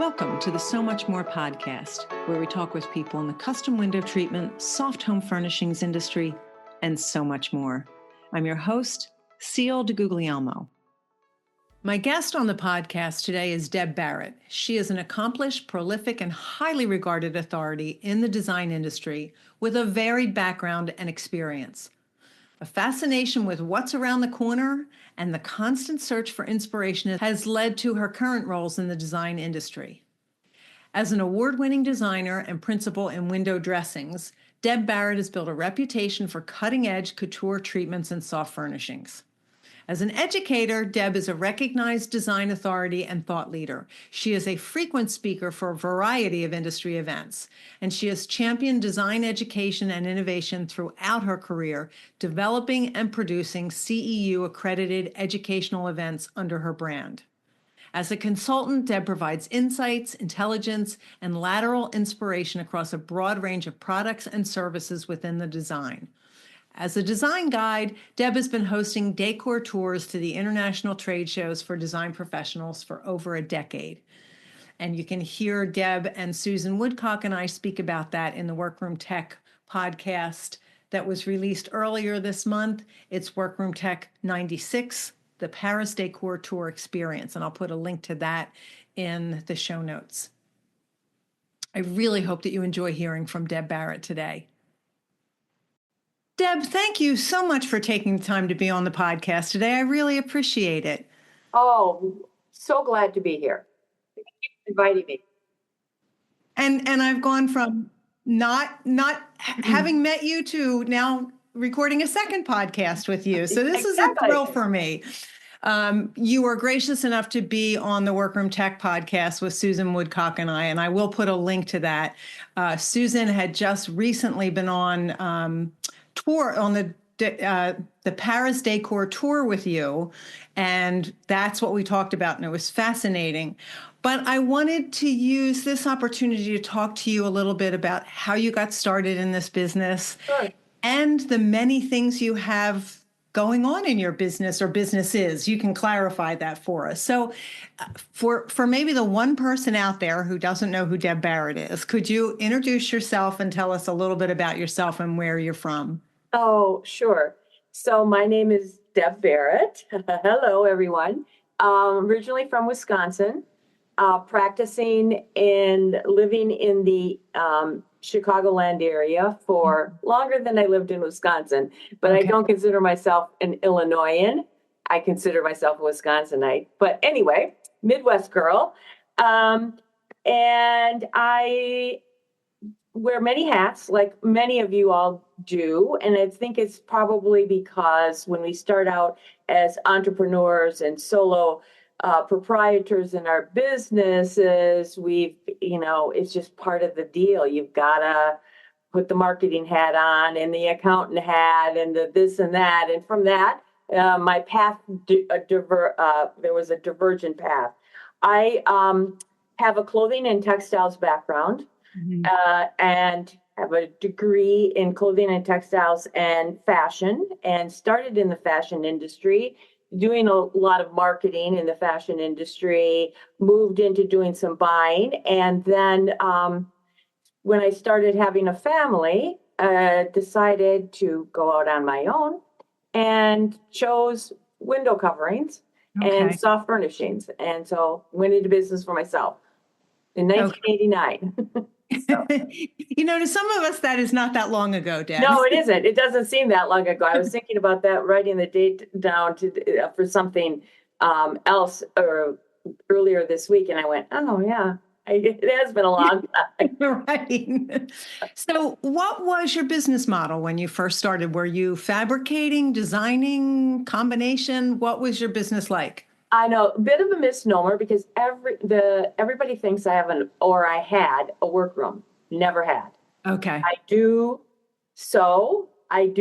Welcome to the So Much More podcast, where we talk with people in the custom window treatment, soft home furnishings industry, and so much more. I'm your host, Ciel DeGuglielmo. My guest on the podcast today is Deb Barrett. She is an accomplished, prolific, and highly regarded authority in the design industry with a varied background and experience. A fascination with what's around the corner and the constant search for inspiration has led to her current roles in the design industry. As an award-winning designer and principal in window dressings, Deb Barrett has built a reputation for cutting-edge couture treatments and soft furnishings. As an educator, Deb is a recognized design authority and thought leader. She is a frequent speaker for a variety of industry events, and she has championed design education and innovation throughout her career, developing and producing CEU-accredited educational events under her brand. As a consultant, Deb provides insights, intelligence, and lateral inspiration across a broad range of products and services within the design. As a design guide, Deb has been hosting decor tours to the international trade shows for design professionals for over a decade. And you can hear Deb and Susan Woodcock and I speak about that in the Workroom Tech podcast that was released earlier this month. It's Workroom Tech 96, the Paris Decor Tour Experience. And I'll put a link to that in the show notes. I really hope that you enjoy hearing from Deb Barrett today. Deb, thank you so much for taking the time to be on the podcast today. I really appreciate it. Oh, so glad to be here. Thank you for inviting me. And I've gone from not having met you to now recording a second podcast with you. So this is a thrill for me. You were gracious enough to be on the Workroom Tech podcast with Susan Woodcock and I will put a link to that. Susan had just recently been on tour on the Paris Decor Tour with you, and that's what we talked about, and it was fascinating. But I wanted to use this opportunity to talk to you a little bit about how you got started in this business. Sure. And the many things you have going on in your business or businesses. You can clarify that for us. So for maybe the one person out there who doesn't know who Deb Barrett is, could you introduce yourself and tell us a little bit about yourself and where you're from? Oh, sure. So my name is Deb Barrett. Hello, everyone. Originally from Wisconsin, practicing and living in the Chicagoland area for longer than I lived in Wisconsin, but okay. I don't consider myself an Illinoisan. I consider myself a Wisconsinite. But anyway, Midwest girl. And I wear many hats, like many of you all do. And I think it's probably because when we start out as entrepreneurs and solo proprietors in our businesses, it's just part of the deal. You've got to put the marketing hat on and the accountant hat and the this and that. And from that, my path, there was a divergent path. I have a clothing and textiles background, and have a degree in clothing and textiles and fashion, and started in the fashion industry, doing a lot of marketing in the fashion industry, moved into doing some buying. And then when I started having a family, decided to go out on my own and chose window coverings and soft furnishings. And so went into business for myself in 1989. So. To some of us, that is not that long ago, Deb. No, it isn't. It doesn't seem that long ago. I was thinking about that, writing the date down for something else earlier this week, and I went, oh, yeah, it has been a long time. Right. So what was your business model when you first started? Were you fabricating, designing, combination? What was your business like? I know, a bit of a misnomer, because everybody thinks I had a workroom. Never had. Okay. I do so, I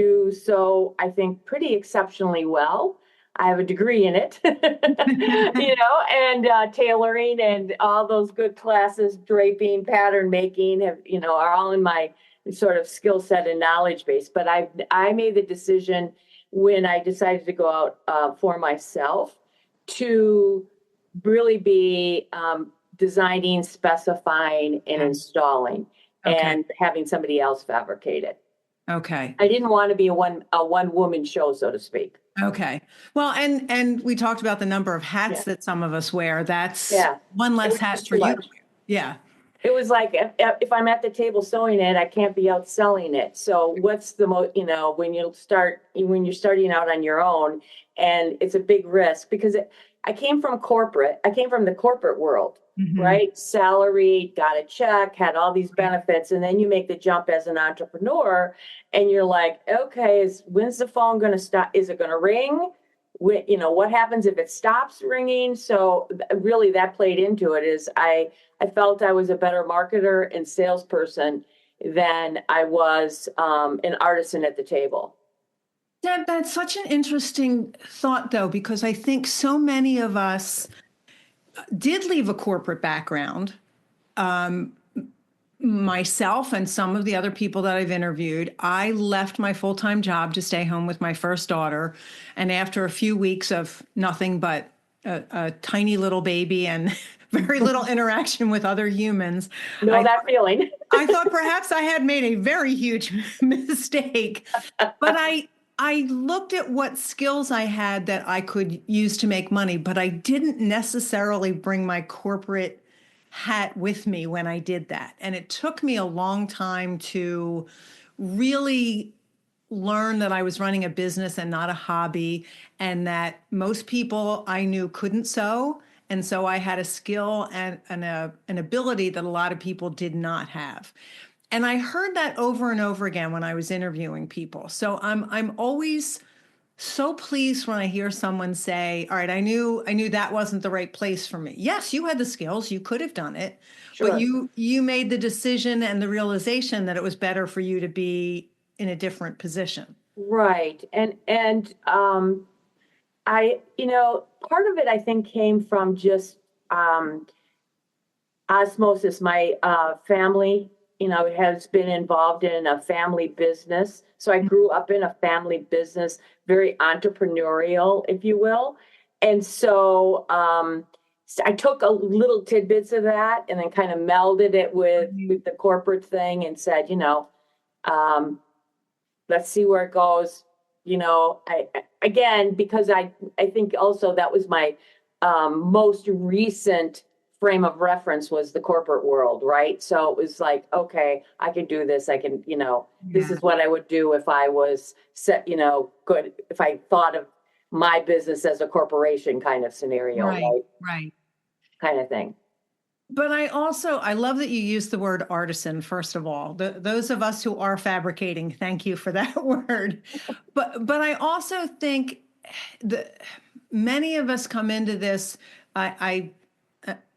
think, pretty exceptionally well. I have a degree in it, and tailoring and all those good classes, draping, pattern making, are all in my sort of skill set and knowledge base. But I made the decision when I decided to go out for myself to really be designing, specifying, and installing, Okay. and having somebody else fabricate it. Okay. I didn't want to be a one woman show, so to speak. Okay. Well, and we talked about the number of hats Yeah. that some of us wear. That's Yeah. one It less was hat just for too you. much. Yeah. It was like if I'm at the table sewing it, I can't be out selling it. So what's the most, when you're starting out on your own, and it's a big risk because I came from corporate. I came from the corporate world, Mhm. right? Salary, got a check, had all these benefits, and then you make the jump as an entrepreneur, and you're like, okay, when's the phone going to stop? Is it going to ring? What happens if it stops ringing? So really, that played into it. I felt I was a better marketer and salesperson than I was an artisan at the table. Deb, that's such an interesting thought, though, because I think so many of us did leave a corporate background. Myself and some of the other people that I've interviewed, I left my full-time job to stay home with my first daughter. And after a few weeks of nothing but a tiny little baby and very little interaction with other humans, Know I that feeling? I thought perhaps I had made a very huge mistake, but I looked at what skills I had that I could use to make money, but I didn't necessarily bring my corporate hat with me when I did that. And it took me a long time to really learn that I was running a business and not a hobby, and that most people I knew couldn't sew. And so I had a skill and an ability that a lot of people did not have. And I heard that over and over again when I was interviewing people. So I'm always so pleased when I hear someone say, "All right, I knew that wasn't the right place for me." Yes, you had the skills, you could have done it, but Sure. you made the decision and the realization that it was better for you to be in a different position. Right. And part of it I think came from just um, osmosis. My family, has been involved in a family business. So I grew up in a family business, very entrepreneurial, if you will. And so I took a little tidbits of that and then kind of melded it with the corporate thing and said, um, let's see where it goes. Again, because I think also that was my most recent frame of reference was the corporate world, right? So it was like, okay, I can do this. I can, this Yeah. is what I would do if I was set, good, if I thought of my business as a corporation kind of scenario, Right, right? right. Kind of thing. But I love that you use the word artisan, first of all. Those of us who are fabricating, thank you for that word. But I also think that many of us come into this.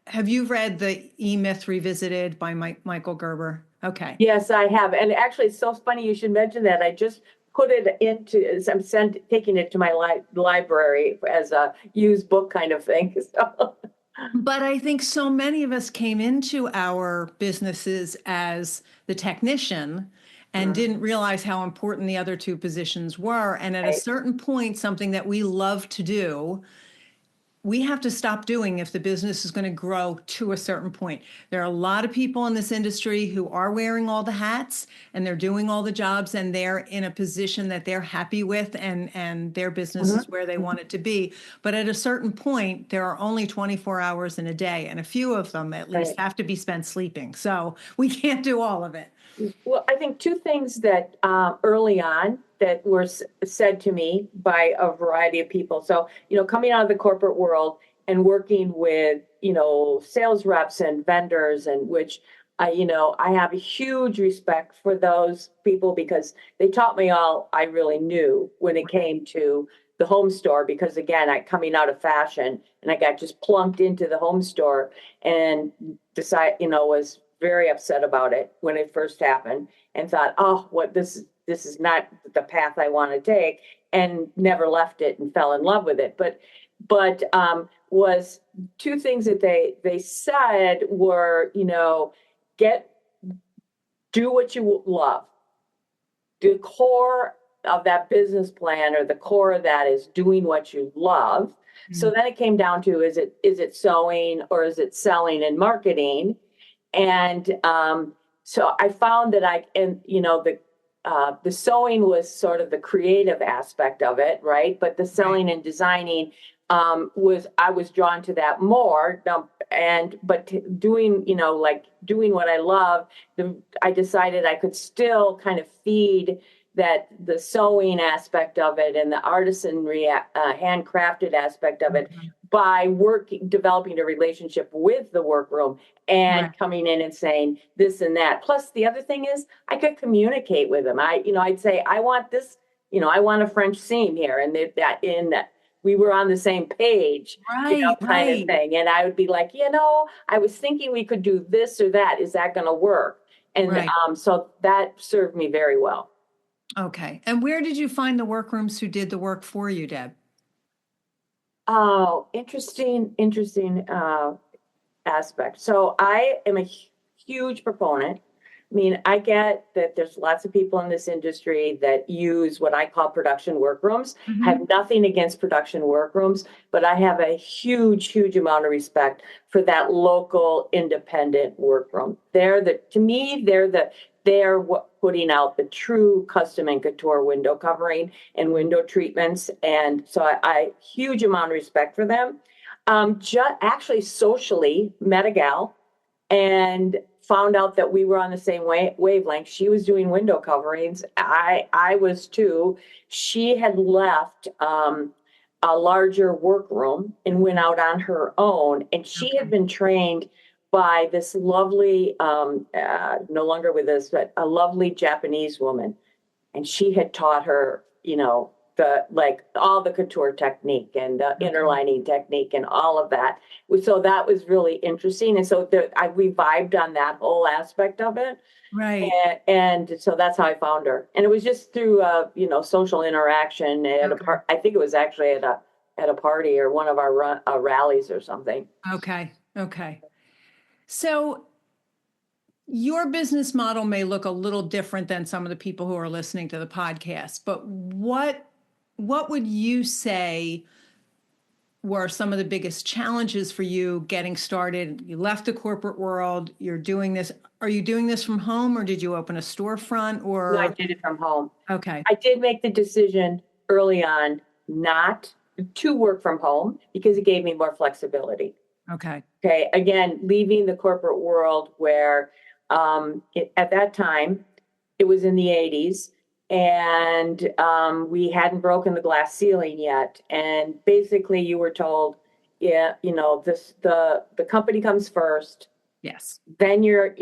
Have you read the E Myth Revisited by Michael Gerber? Okay. Yes, I have. And actually, it's so funny you should mention that. I just put it into, taking it to my library as a used book kind of thing. So, But I think so many of us came into our businesses as the technician and mm, didn't realize how important the other two positions were. And at a right. certain point, something that we love to do, we have to stop doing if the business is going to grow to a certain point. There are a lot of people in this industry who are wearing all the hats and they're doing all the jobs and they're in a position that they're happy with and their business is Mhm. where they want it to be. But at a certain point, there are only 24 hours in a day, and a few of them at least Right. have to be spent sleeping. So we can't do all of it. Well, I think two things that early on that were said to me by a variety of people. So, coming out of the corporate world and working with, sales reps and vendors, and which I have a huge respect for those people because they taught me all I really knew when it came to the home store. Because again, I coming out of fashion and I got just plunked into the home store and was very upset about it when it first happened and thought, oh, what this is not the path I want to take, and never left it and fell in love with it. But was two things that they said were, get do what you love. The core of that business plan or the core of that is doing what you love. So then it came down to, is it sewing or is it selling and marketing? And so I found that the sewing was sort of the creative aspect of it, right? But the selling and designing I was drawn to that more. Doing, like doing what I love, I decided I could still kind of feed the sewing aspect of it and the artisanry, handcrafted aspect of it by developing a relationship with the workroom and coming in and saying this and that. Plus, the other thing is I could communicate with them. I'd say, I want this, I want a French seam here, and that we were on the same page, kind of thing. And I would be like, I was thinking we could do this or that. Is that going to work? And so that served me very well. Okay. And where did you find the workrooms who did the work for you, Deb? Oh, interesting aspect. So I am a huge proponent. I mean, I get that there's lots of people in this industry that use what I call production workrooms. I have nothing against production workrooms, but I have a huge amount of respect for that local independent workroom. To me, they're putting out the true custom and couture window covering and window treatments. And so I huge amount of respect for them. Actually socially met a gal and found out that we were on the same wavelength. She was doing window coverings. I was too. She had left a larger workroom and went out on her own. And she had been trained by this lovely, no longer with us, but a lovely Japanese woman. And she had taught her, all the couture technique and the interlining technique and all of that. So that was really interesting. And so we vibed on that whole aspect of it. Right. And so that's how I found her. And it was just through, social interaction at I think it was actually at a party or one of our rallies or something. Okay. So your business model may look a little different than some of the people who are listening to the podcast, but what would you say were some of the biggest challenges for you getting started? You left the corporate world, you're doing this. Are you doing this from home, or did you open a storefront? Or No, I did it from home. Okay. I did make the decision early on not to work from home because it gave me more flexibility. Okay. Again, leaving the corporate world where at that time, it was in the 80s, and we hadn't broken the glass ceiling yet. And basically you were told, the company comes first. Yes. Then you're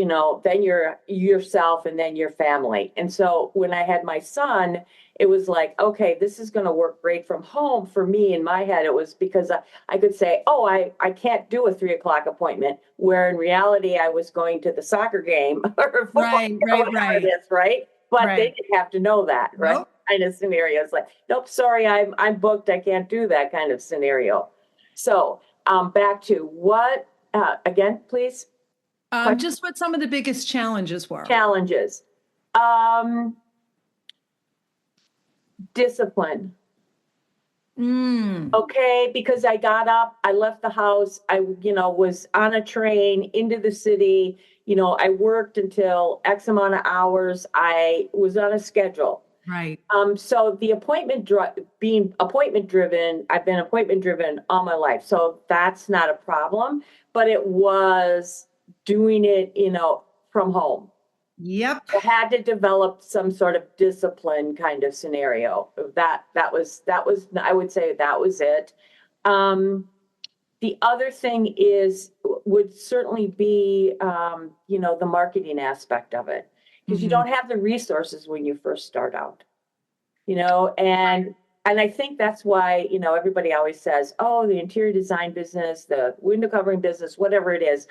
yourself, and then your family. And so when I had my son, it was like, okay, this is going to work great from home. For me, in my head, it was because I could say, oh, I can't do a 3:00 appointment, where in reality I was going to the soccer game or right. it is, right? But they didn't have to know that, right? Nope. Kind of scenarios like, nope, sorry, I'm booked. I can't do that kind of scenario. So back to what again, please. Just what some of the biggest challenges were. Discipline. Okay, because I got up, I left the house, I was on a train into the city, I worked until X amount of hours, I was on a schedule. Right. So the being appointment driven, I've been appointment driven all my life, so that's not a problem, but it was doing it, from home. Yep. I had to develop some sort of discipline kind of scenario. That was, I would say that was it. The other thing would certainly be, the marketing aspect of it, because you don't have the resources when you first start out, and I think that's why, everybody always says, oh, the interior design business, the window covering business, whatever it is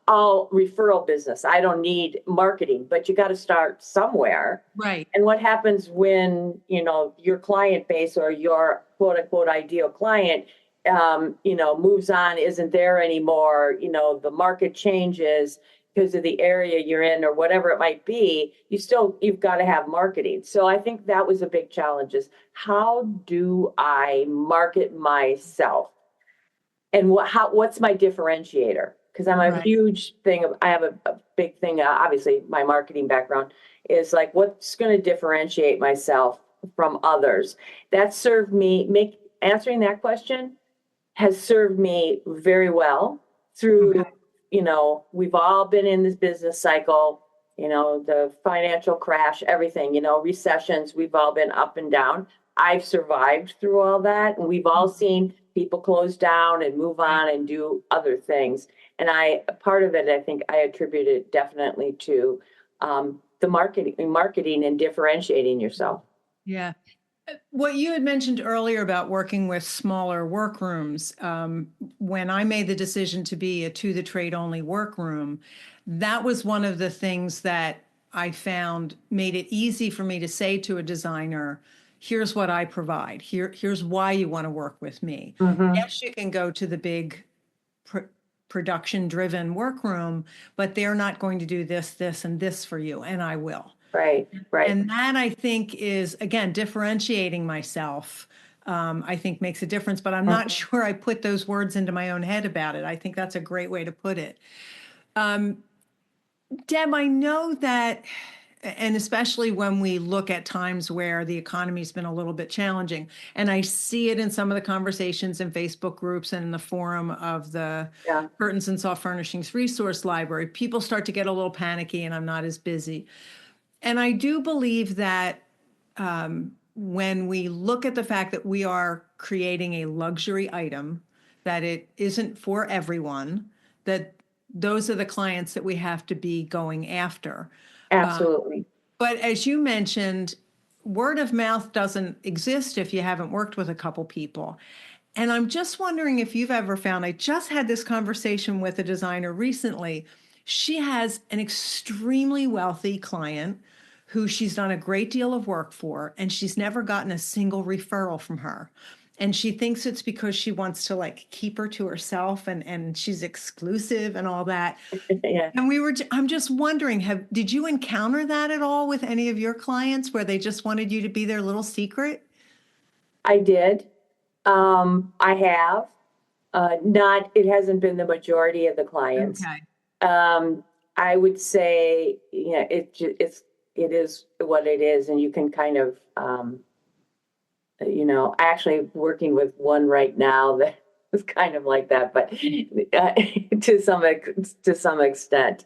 all referral business. I don't need marketing, but you got to start somewhere. Right. And what happens when, your client base or your quote unquote ideal client, moves on, isn't there anymore, the market changes, because of the area you're in or whatever it might be, you've got to have marketing. So I think that was a big challenge, is how do I market myself? And what's my differentiator? Because I'm a huge thing I have a big thing, obviously my marketing background is like, what's going to differentiate myself from others? That served me, answering that question has served me very well through, we've all been in this business cycle, the financial crash, everything, recessions, we've all been up and down. I've survived through all that, and we've all seen people close down and move on and do other things. And part of it, I think I attribute it definitely to the marketing and differentiating yourself. Yeah. What you had mentioned earlier about working with smaller workrooms, when I made the decision to be a to the trade only workroom, that was one of the things that I found made it easy for me to say to a designer, here's what I provide. Here's why you want to work with me. Mm-hmm. Yes, you can go to the big production driven workroom, but they're not going to do this, this, and this for you. And I will. Right. And that, I think, is, again, differentiating myself, I think makes a difference, but I'm not sure I put those words into my own head about it. I think that's a great way to put it. Deb, I know that, and especially when we look at times where the economy's been a little bit challenging, and I see it in some of the conversations in Facebook groups and in the forum of the Curtains and Soft Furnishings Resource Library, people start to get a little panicky and I'm not as busy. And I do believe that when we look at the fact that we are creating a luxury item, that it isn't for everyone, that those are the clients that we have to be going after. Absolutely. But as you mentioned, word of mouth doesn't exist if you haven't worked with a couple people. And I'm just wondering if you've ever found, I just had this conversation with a designer recently. She has an extremely wealthy client who she's done a great deal of work for, and she's never gotten a single referral from her. And she thinks it's because she wants to like keep her to herself and she's exclusive and all that. Yeah. And I'm just wondering, did you encounter that at all with any of your clients where they just wanted you to be their little secret? I did. I have. It hasn't been the majority of the clients. Okay. I would say, it is what it is, and you can kind of, actually working with one right now that is kind of like that, but to some extent,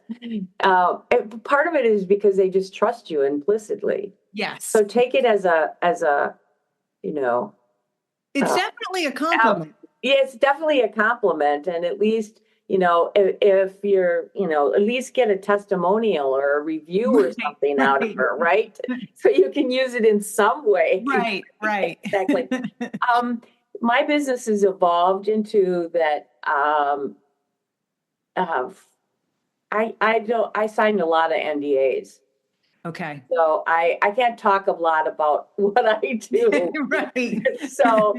part of it is because they just trust you implicitly. Yes. So take it as a, it's definitely a compliment. Yeah, it's definitely a compliment, and at least, if you're, at least get a testimonial or a review or something out of her, right? So you can use it in some way. Right. Exactly. My business has evolved into that. I signed a lot of NDAs. Okay. So I can't talk a lot about what I do. Right. So,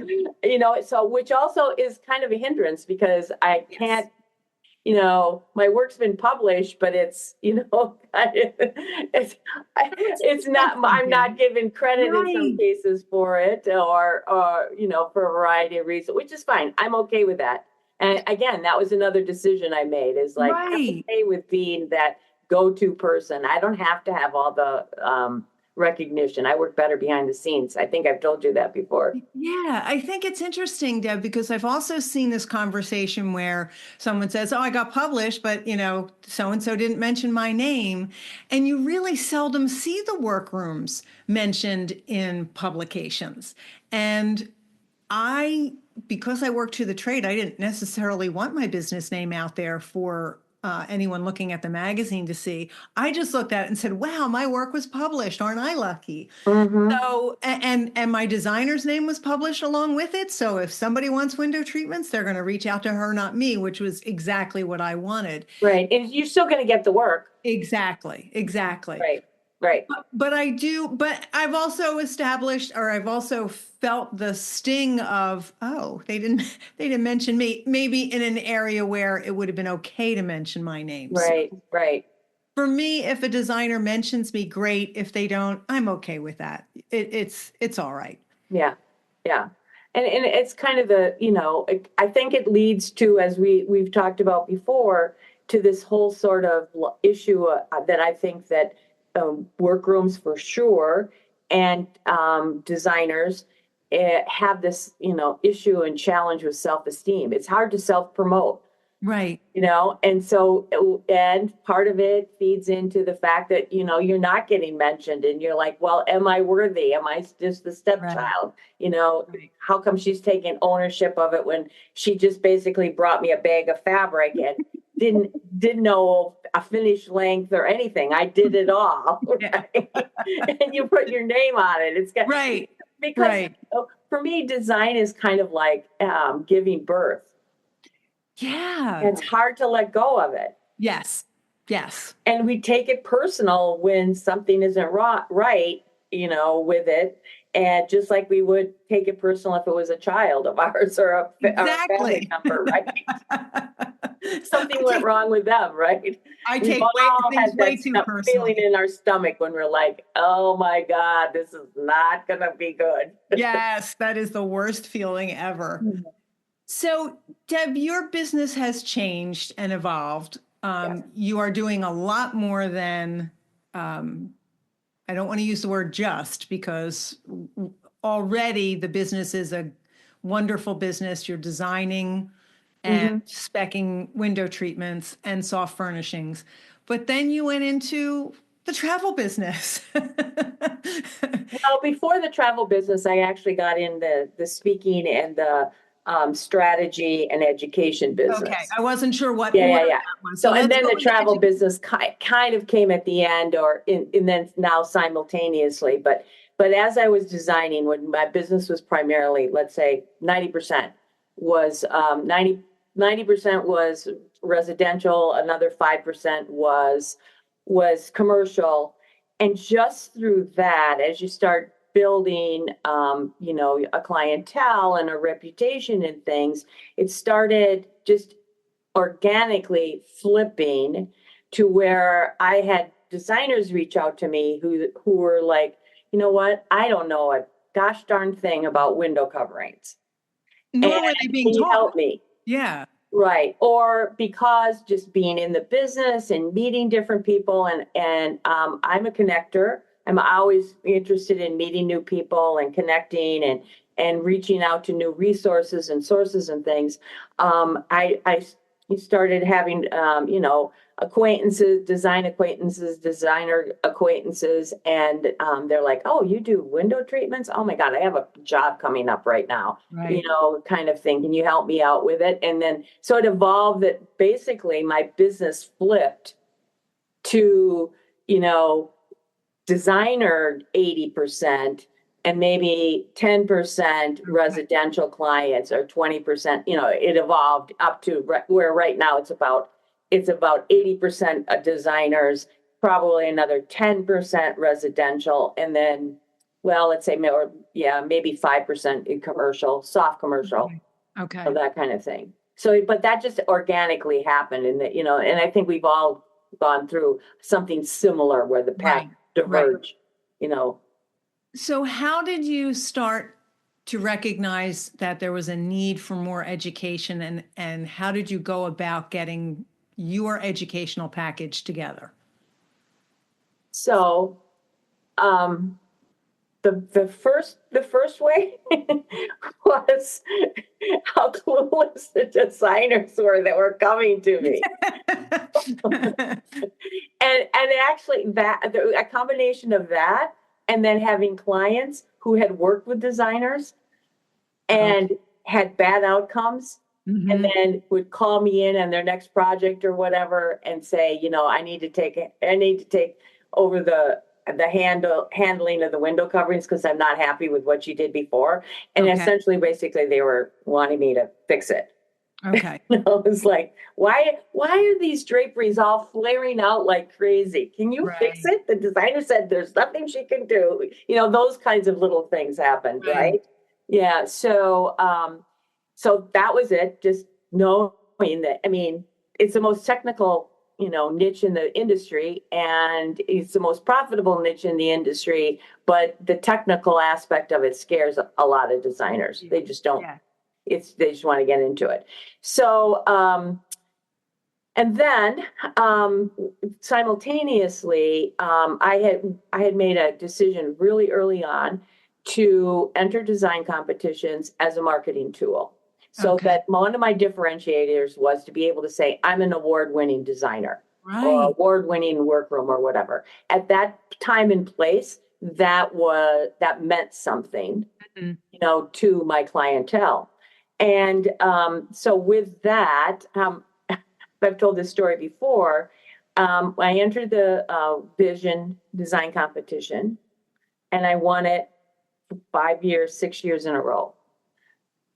which also is kind of a hindrance because I can't, my work's been published, but it's not, I'm not given credit in some cases for it or, for a variety of reasons, which is fine. I'm okay with that. And again, that was another decision I made, is like, I'm okay with being that go-to person. I don't have to have all the recognition. I work better behind the scenes. I think I've told you that before. Yeah, I think it's interesting, Deb, because I've also seen this conversation where someone says, oh, I got published, but, so-and-so didn't mention my name. And you really seldom see the workrooms mentioned in publications. And because I work to the trade, I didn't necessarily want my business name out there for anyone looking at the magazine to see. I just looked at it and said, wow, my work was published. Aren't I lucky? Mm-hmm. So, and my designer's name was published along with it. So if somebody wants window treatments, they're going to reach out to her, not me, which was exactly what I wanted. Right. And you're still going to get the work. Exactly. Right. right. But but I've also established, or I've also felt the sting of, oh, they didn't mention me, maybe in an area where it would have been okay to mention my name. So Right, right. for me, if a designer mentions me, great. If they don't, I'm okay with that. It's all right. Yeah, yeah. And it's kind of the, I think it leads to, as we've talked about before, to this whole sort of issue that I think that workrooms for sure and designers have this, issue and challenge with self-esteem. It's hard to self-promote. Right. And so, and part of it feeds into the fact that, you're not getting mentioned and you're like, well, am I worthy? Am I just the stepchild? Right. How come she's taking ownership of it when she just basically brought me a bag of fabric and didn't know a finished length or anything. I did it all. Right? And you put your name on it. It's got, Right. because Right. for me, design is kind of like giving birth. Yeah. It's hard to let go of it. Yes. Yes. And we take it personal when something isn't right, with it. And just like we would take it personal if it was a child of ours or a family Exactly. member, right? Something I went take wrong with them, right? I We've take all things had way that too feeling personally. in our stomach when we're like, oh my God, this is not going to be good. Yes, that is the worst feeling ever. So, Deb, your business has changed and evolved. Yes. You are doing a lot more than, I don't want to use the word just because already the business is a wonderful business. You're designing and Mm-hmm. specing window treatments and soft furnishings. But then you went into the travel business. Well, before the travel business, I actually got in the speaking and the strategy and education Okay, business. I wasn't sure what Yeah, yeah, order yeah. that was. So So, and let's then go the with travel education. business kind of came at the end, or and then now simultaneously. But as I was designing, when my business was primarily, let's say, 90% was 90% was residential, another 5% was commercial, and just through that, as you start building, a clientele and a reputation and things, it started just organically flipping to where I had designers reach out to me who were like, you know what, I don't know a gosh darn thing about window coverings. And Nor were they being can you taught. help me? Yeah. Right. Or because just being in the business and meeting different people and I'm a connector. I'm always interested in meeting new people and connecting and reaching out to new resources and sources and things. I started having acquaintances, designer acquaintances, and they're like, "Oh, you do window treatments? Oh my God, I have a job coming up right now." Right. Kind of thing. Can you help me out with it? And then so it evolved that basically my business flipped to, you know, designer 80% and maybe 10% residential clients or 20%, it evolved up to where right now it's about 80% of designers, probably another 10% residential, and then, well, let's say more, yeah, maybe 5% in commercial, soft commercial, Okay. so that kind of thing. So, but that just organically happened, and and I think we've all gone through something similar where the paths Right. Right. diverge. You know, So, how did you start to recognize that there was a need for more education, and how did you go about getting your educational package together? so um, the first way was how clueless the designers were that were coming to me. And actually a combination of that and then having clients who had worked with designers and had bad outcomes and Mhm. then would call me in on their next project or whatever and say, I need to take over the handling of the window coverings because I'm not happy with what you did before. And Okay. essentially basically they were wanting me to fix it. Okay. It's like, why are these draperies all flaring out like crazy? Can you fix Right. it? The designer said there's nothing she can do. Those kinds of little things happened, Right. right? Yeah. So that was it. Just knowing that, I mean, it's the most technical, niche in the industry, and it's the most profitable niche in the industry, but the technical aspect of it scares a lot of designers. They just don't, Yeah. they just want to get into it. So, and then simultaneously, I had made a decision really early on to enter design competitions as a marketing tool. So Okay. that one of my differentiators was to be able to say, I'm an award-winning designer or Right. award-winning workroom or whatever. At that time and place, that meant something, Mhm. to my clientele. And so with that, I've told this story before. I entered the vision design competition, and I won it 5 years, 6 years in a row.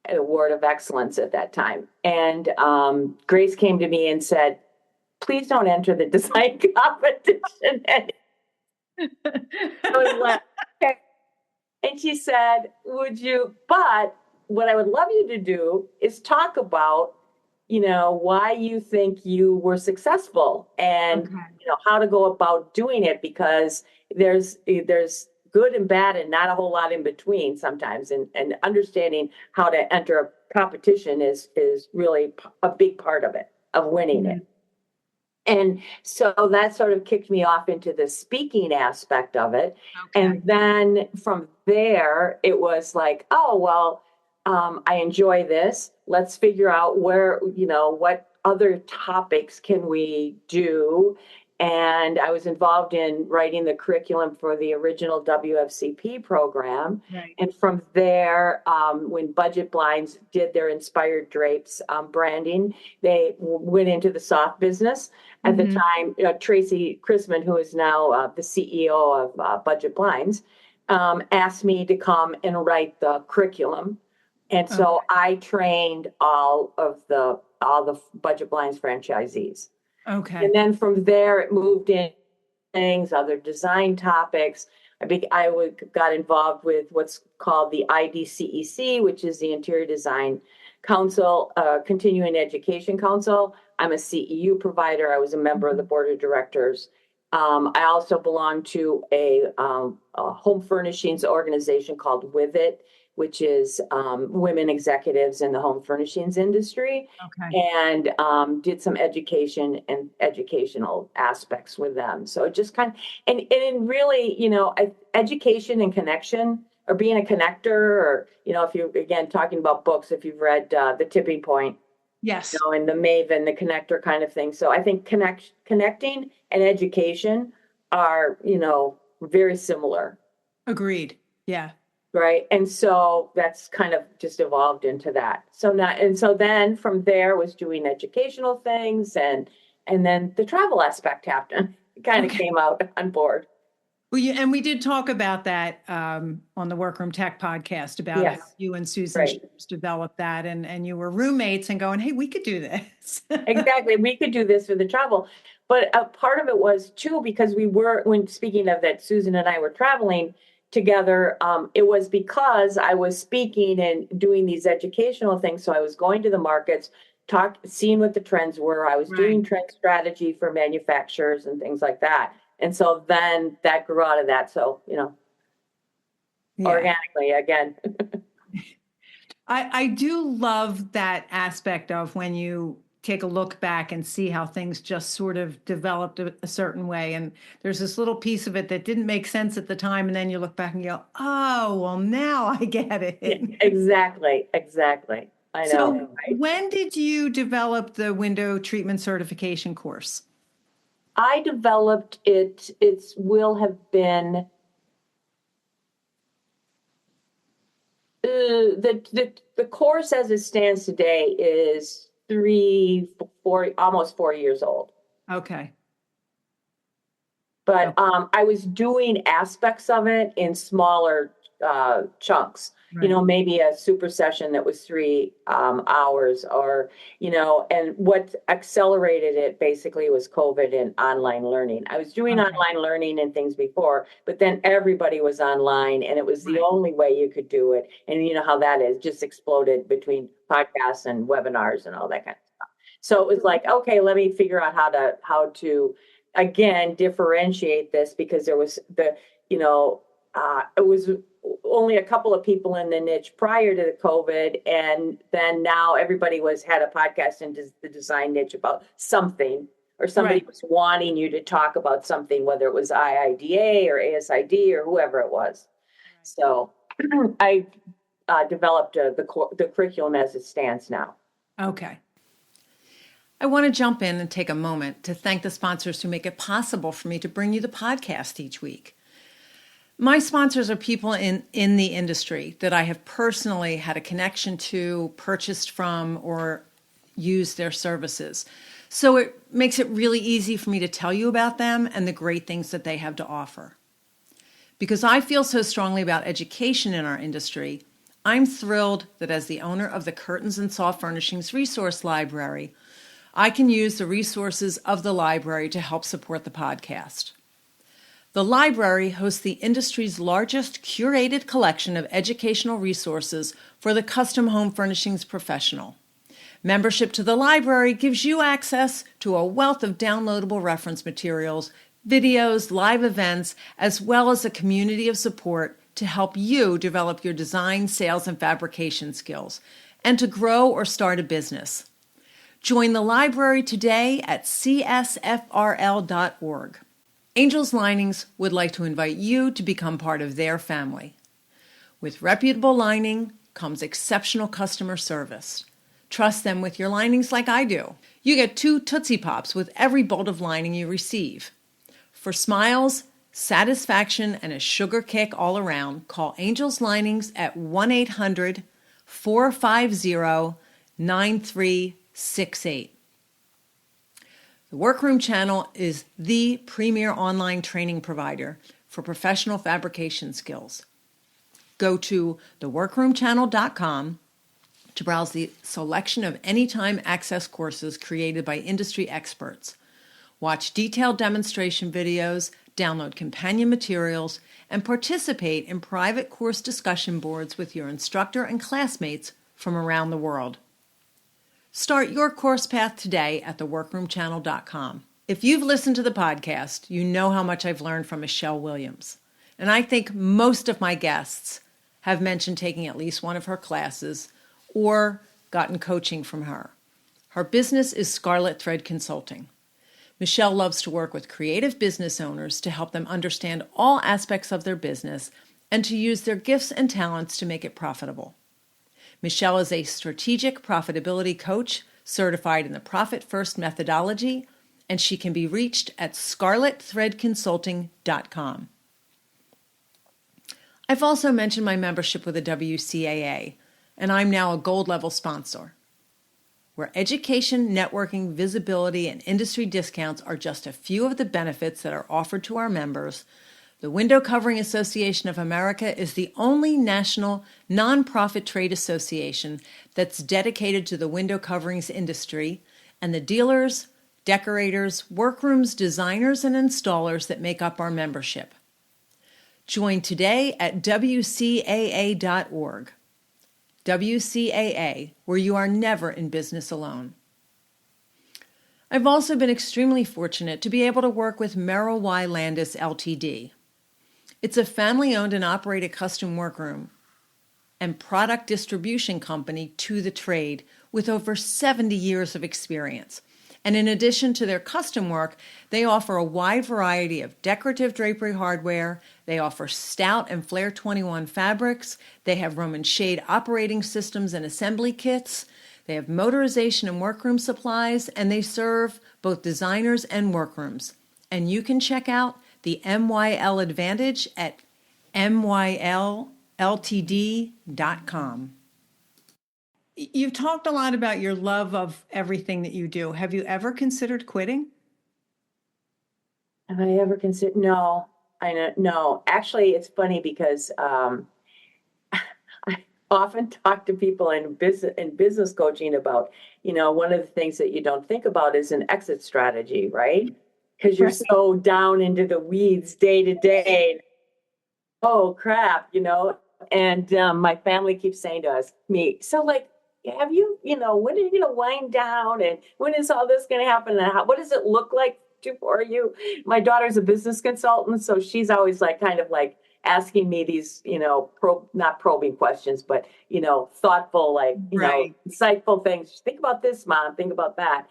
An award of excellence at that time. And Grace came to me and said, "Please don't enter the design competition." And I was like, "Okay." And she said, "Would you? But what I would love you to do is talk about, why you think you were successful, and Okay. how to go about doing it, because there's good and bad and not a whole lot in between sometimes, and understanding how to enter a competition is really a big part of it, of winning it." Mhm. And so that sort of kicked me off into the speaking aspect of it. Okay. And then from there, it was like, oh, well, I enjoy this. Let's figure out what other topics can we do. And I was involved in writing the curriculum for the original WFCP program. Right. And from there, when Budget Blinds did their Inspired Drapes branding, they went into the soft business. At the Mhm. time, Tracy Chrisman, who is now the CEO of Budget Blinds, asked me to come and write the curriculum. And so Okay. I trained all the Budget Blinds franchisees. And Okay. then from there, it moved in things, other design topics. Got involved with what's called the IDCEC, which is the Interior Design Council, Continuing Education Council. I'm a CEU provider. I was a member of the Mhm. board of directors. I also belong to a home furnishings organization called With It, which is women executives in the home furnishings industry, Okay. and did some education and educational aspects with them. So it just kind of, and really, education and connection, or being a connector, or, if you, again, talking about books, if you've read The Tipping Point, Yes. and the Maven, the connector kind of thing. So I think connecting and education are, very similar. Agreed. Yeah. Right. And so that's kind of just evolved into that. So then from there was doing educational things, and then the travel aspect happened. It kind of Okay. came out on board. Well, and we did talk about that on the Workroom Tech podcast about how Yes. you and Susan Right. Shears developed that, and you were roommates and going, hey, we could do this. Exactly. We could do this with the travel. But a part of it was too, because when speaking of that, Susan and I were traveling together, it was because I was speaking and doing these educational things. So I was going to the markets, seeing what the trends were. I was Right. doing trend strategy for manufacturers and things like that. And so then that grew out of that. So, Yeah. organically again. I do love that aspect of when you take a look back and see how things just sort of developed a certain way. And there's this little piece of it that didn't make sense at the time. And then you look back and go, oh, well, now I get Yeah, it. exactly. Exactly. I know. So, Right. when did you develop the window treatment certification course? I developed it. It will have been the course as it stands today is 4 almost 4 years old. Okay. But Okay. I was doing aspects of it in smaller chunks. Right. Maybe a super session that was 3 hours, or and what accelerated it basically was COVID and online learning. I was doing Okay. online learning and things before, but then everybody was online, and it was the Right. only way you could do it. And you know how that is, just exploded between podcasts and webinars and all that kind of stuff. So it was like, okay, let me figure out how to again differentiate this, because there was it was only a couple of people in the niche prior to the COVID, and then now everybody had a podcast in the design niche about something, or somebody Right. was wanting you to talk about something, whether it was IIDA or ASID or whoever it was. So I developed the curriculum as it stands now. Okay. I want to jump in and take a moment to thank the sponsors who make it possible for me to bring you the podcast each week. My sponsors are people in the industry that I have personally had a connection to, purchased from, or used their services. So it makes it really easy for me to tell you about them and the great things that they have to offer. Because I feel so strongly about education in our industry, I'm thrilled that as the owner of the Curtains and Soft Furnishings Resource Library, I can use the resources of the library to help support the podcast. The library hosts the industry's largest curated collection of educational resources for the custom home furnishings professional. Membership to the library gives you access to a wealth of downloadable reference materials, videos, live events, as well as a community of support to help you develop your design, sales, and fabrication skills, and to grow or start a business. Join the library today at csfrl.org. Angels Linings would like to invite you to become part of their family. With reputable lining comes exceptional customer service. Trust them with your linings like I do. You get 2 Tootsie Pops with every bolt of lining you receive. For smiles, satisfaction, and a sugar kick all around, call Angels Linings at 1-800-450-9368. The Workroom Channel is the premier online training provider for professional fabrication skills. Go to theworkroomchannel.com to browse the selection of anytime access courses created by industry experts. Watch detailed demonstration videos, download companion materials, and participate in private course discussion boards with your instructor and classmates from around the world. Start your course path today at theworkroomchannel.com. If you've listened to the podcast, you know how much I've learned from Michelle Williams. And I think most of my guests have mentioned taking at least one of her classes or gotten coaching from her. Her business is Scarlet Thread Consulting. Michelle loves to work with creative business owners to help them understand all aspects of their business and to use their gifts and talents to make it profitable. Michelle is a strategic profitability coach certified in the Profit First methodology, and she can be reached at scarletthreadconsulting.com. I've also mentioned my membership with the WCAA, and I'm now a gold level sponsor, where education, networking, visibility, and industry discounts are just a few of the benefits that are offered to our members. The Window Covering Association of America is the only national nonprofit trade association that's dedicated to the window coverings industry and the dealers, decorators, workrooms, designers, and installers that make up our membership. Join today at WCAA.org. WCAA, where you are never in business alone. I've also been extremely fortunate to be able to work with Merrill Y. Landis Ltd. It's a family-owned and operated custom workroom and product distribution company to the trade with over 70 years of experience. And in addition to their custom work, they offer a wide variety of decorative drapery hardware. They offer stout and flare 21 fabrics. They have Roman shade operating systems and assembly kits. They have motorization and workroom supplies, and they serve both designers and workrooms. And you can check out the MYL Advantage at mylltd.com. You've talked a lot about your love of everything that you do. Have you ever considered quitting? Have I ever considered? No, I know. No, actually, it's funny because often talk to people in business coaching about, one of the things that you don't think about is an exit strategy, right? Because you're so down into the weeds day to day. Oh crap, And my family keeps saying to me, so like, have you, when are you going to wind down, and when is all this going to happen, and what does it look like for you? My daughter's a business consultant, so she's always like kind of like asking me these, not probing questions, but thoughtful, like Right. insightful things. Think about this, Mom. Think about that.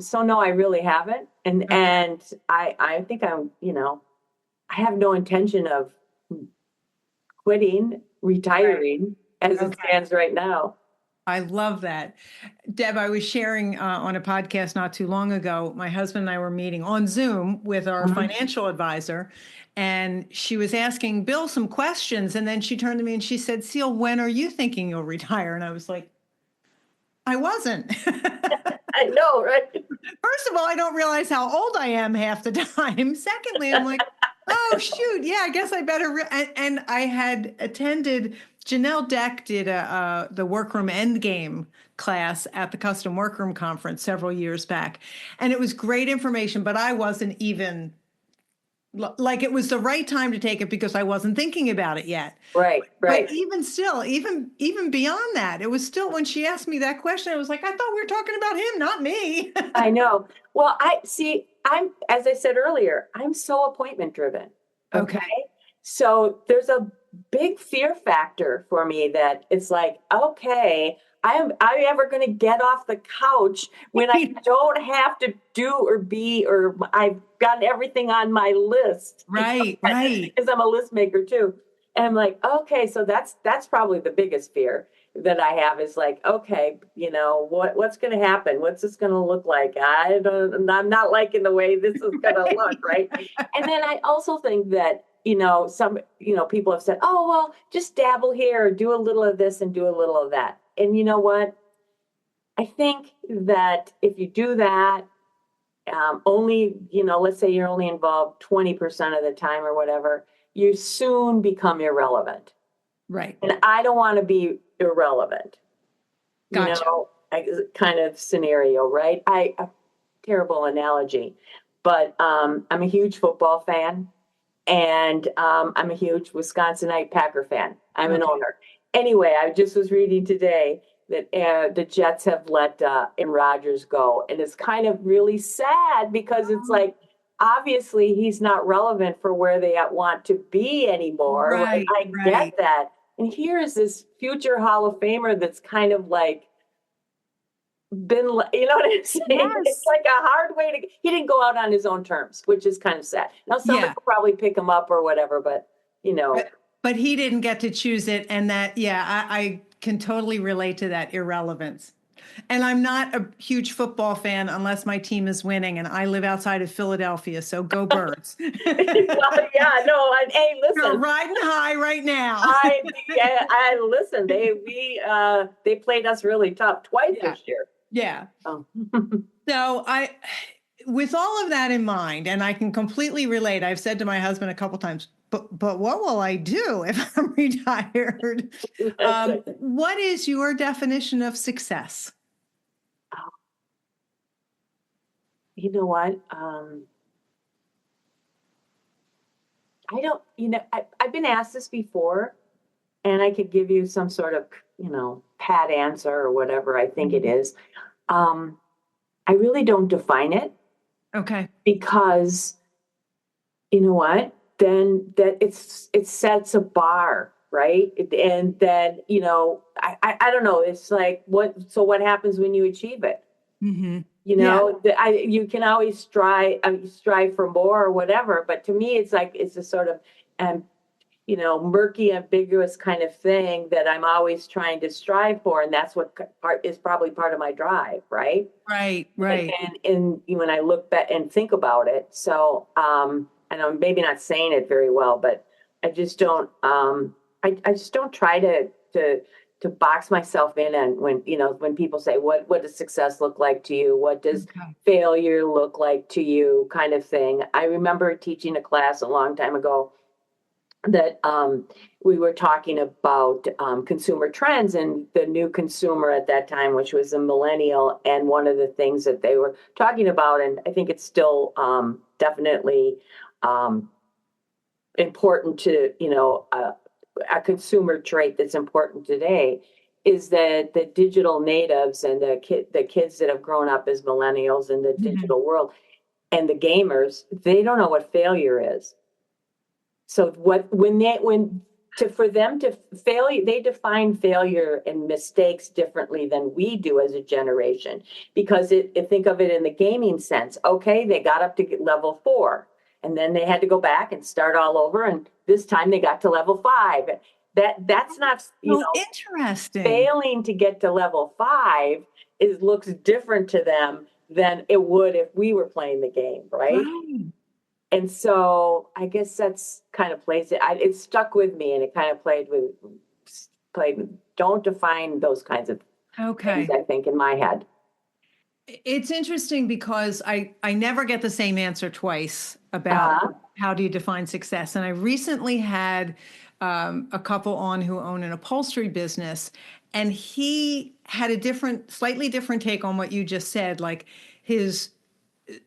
So no, I really haven't, and Okay. and I think I have no intention of quitting, retiring as it stands right now. I love that. Deb, I was sharing on a podcast not too long ago. My husband and I were meeting on Zoom with our financial advisor, and she was asking Bill some questions. And then she turned to me and she said, Seal, when are you thinking you'll retire? And I was like, I wasn't. I know, right? First of all, I don't realize how old I am half the time. Secondly, I'm like, oh, shoot. Yeah, I guess I better. And I had attended, Janelle Deck did the Workroom Endgame class at the Custom Workroom Conference several years back. And it was great information, but I wasn't even like, it was the right time to take it because I wasn't thinking about it yet. Right. But even still, even beyond that, it was still, when she asked me that question, I was like, I thought we were talking about him, not me. I know. Well, as I said earlier, I'm so appointment driven. Okay. So there's a big fear factor for me that it's like, okay, am I ever going to get off the couch when I don't have to do or be, or I've got everything on my list? Right. Because I'm a list maker too. And I'm like, okay, so that's probably the biggest fear that I have is like, okay, what's going to happen? What's this going to look like? I'm not liking the way this is going to look, right? And then I also think that, some, people have said, oh, well, just dabble here, or do a little of this and do a little of that. And you know what? I think that if you do that, only, let's say you're only involved 20% of the time or whatever, you soon become irrelevant. Right. And I don't want to be irrelevant. Gotcha. Kind of scenario, right? A terrible analogy, but I'm a huge football fan, and I'm a huge Wisconsinite Packer fan. I'm an owner. Anyway, I just was reading today that the Jets have let Aaron Rodgers go, and it's kind of really sad because it's like, obviously he's not relevant for where they want to be anymore. Right. I get that. And here is this future Hall of Famer that's kind of like been, you know what I'm saying? Yes. It's like a hard way to, he didn't go out on his own terms, which is kind of sad. Now somebody will probably pick him up or whatever, but But he didn't get to choose it. And that, I can totally relate to that irrelevance. And I'm not a huge football fan unless my team is winning, and I live outside of Philadelphia, so go Birds. Well, yeah, no, hey, listen, you're riding high right now. I listen. They played us really tough twice this year. Yeah. Oh. So with all of that in mind, and I can completely relate. I've said to my husband a couple times, but what will I do if I'm retired? What is your definition of success? You know what? I don't, I've been asked this before, and I could give you some sort of, pat answer or whatever I think it is. I really don't define it. Okay. Because you know what? Then that it sets a bar, right? And then, I don't know. It's like, what happens when you achieve it? Mm-hmm. You can always strive for more or whatever. But to me, it's like, it's a sort of, murky, ambiguous kind of thing that I'm always trying to strive for. And that's what is probably part of my drive. Right. Right. And when I look back and think about it, so, and I'm maybe not saying it very well, but I just don't, I just don't try to box myself in. And when people say, what does success look like to you? What does failure look like to you, kind of thing. I remember teaching a class a long time ago that we were talking about consumer trends and the new consumer at that time, which was a millennial. And one of the things that they were talking about, and I think it's still definitely um, important to, a consumer trait that's important today, is that the digital natives and the kids that have grown up as millennials in the Mhm. digital world and the gamers, they don't know what failure is. So for them to fail, they define failure and mistakes differently than we do as a generation. Because think of it in the gaming sense. Okay, they got up to level 4, and then they had to go back and start all over. And this time they got to level 5. That's not, So interesting. failing to get to level 5 looks different to them than it would if we were playing the game, right? Right. And so I guess that's kind of plays it. It stuck with me, and it kind of played. Don't define those kinds of things, Okay. I think, in my head. It's interesting because I never get the same answer twice about Uh, how do you define success. And I recently had a couple on who own an upholstery business, and he had a slightly different take on what you just said. Like his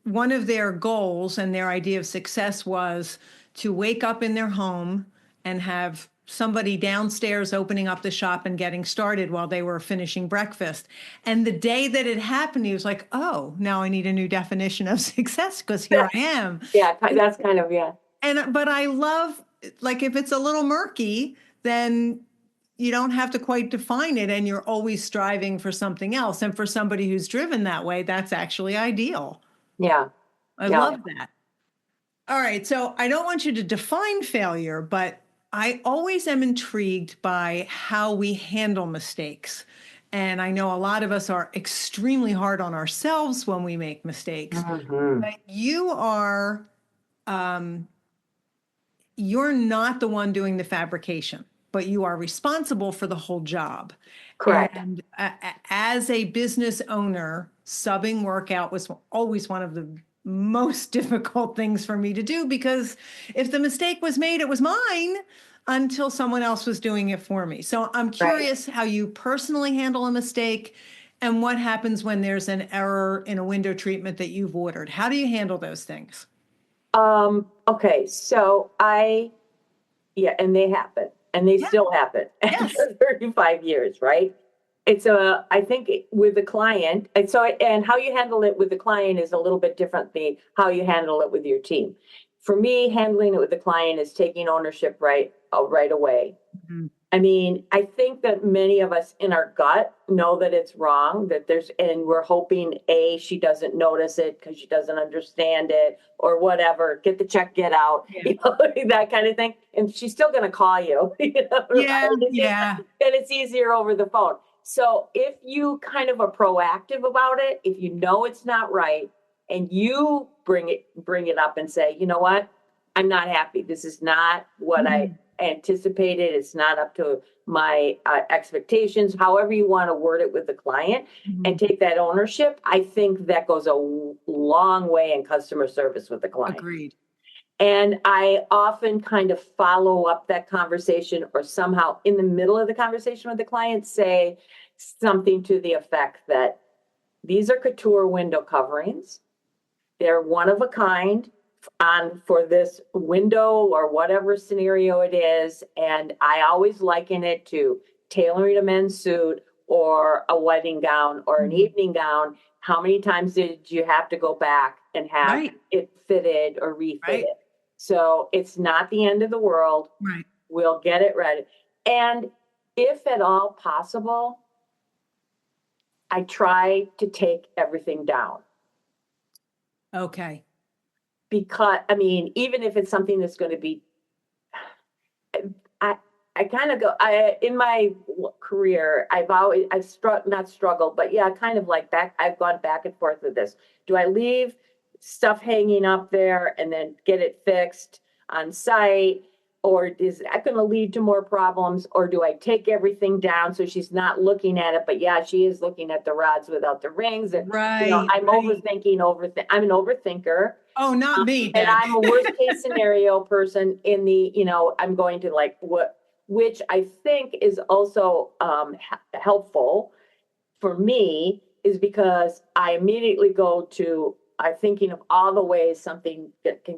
one of their goals and their idea of success was to wake up in their home and have somebody downstairs opening up the shop and getting started while they were finishing breakfast. And the day that it happened, he was like, oh, now I need a new definition of success because here I am. yeah, that's kind of, yeah. But I love, like, if it's a little murky, then you don't have to quite define it and you're always striving for something else. And for somebody who's driven that way, that's actually ideal. Yeah. I Yeah. love that. All right. So I don't want you to define failure, but I always am intrigued by how we handle mistakes. And I know a lot of us are extremely hard on ourselves when we make mistakes, Hmm. but um, you're not the one doing the fabrication, but you are responsible for the whole job. Correct. And as a business owner, subbing work out was always one of the most difficult things for me to do because if the mistake was made, it was mine until someone else was doing it for me. So I'm Right. curious how you personally handle a mistake and what happens when there's an error in a window treatment that you've ordered. How do you handle those things? Okay. Yeah, and they happen, and they Yeah. still happen Yes. after 35 years, right? I think with the client, and how you handle it with the client is a little bit different than how you handle it with your team. For me, handling it with the client is taking ownership right away. Mhm. I mean, I think that many of us in our gut know that it's wrong, and we're hoping she doesn't notice it because she doesn't understand it or whatever. Get the check, get out, Yeah. that kind of thing. And she's still going to call you, Yeah. and Yeah. it's easier over the phone. So if you kind of are proactive about it, if you know it's not right, and you bring it up and say, you know what, I'm not happy. This is not what I Mhm. anticipated. It's not up to my expectations, however you want to word it with the client, and Mhm. take that ownership. I think that goes a long way in customer service with the client. Agreed. And I often kind of follow up that conversation, or somehow in the middle of the conversation with the client, say something to the effect that these are couture window coverings. They're one of a kind on for this window or whatever scenario it is. And I always liken it to tailoring a men's suit or a wedding gown or an Mhm. evening gown. How many times did you have to go back and have Right. it fitted or refitted? Right. So it's not the end of the world. Right. We'll get it ready. And if at all possible, I try to take everything down. Okay. Because, I mean, even if it's something that's going to be, I, I kind of in my career, not struggled, but yeah, kind of like I've gone back and forth with this. Do I leave stuff hanging up there and then get it fixed on site? or is that going to lead to more problems? Or do I take everything down so she's not looking at it? But yeah, she is looking at the rods without the rings. And, Right. I'm overthinking, I'm an overthinker. Oh, not me, And Deb. I'm a worst case scenario person in the, I'm going to like which I think is also helpful for me is because I immediately go to, I'm thinking of all the ways something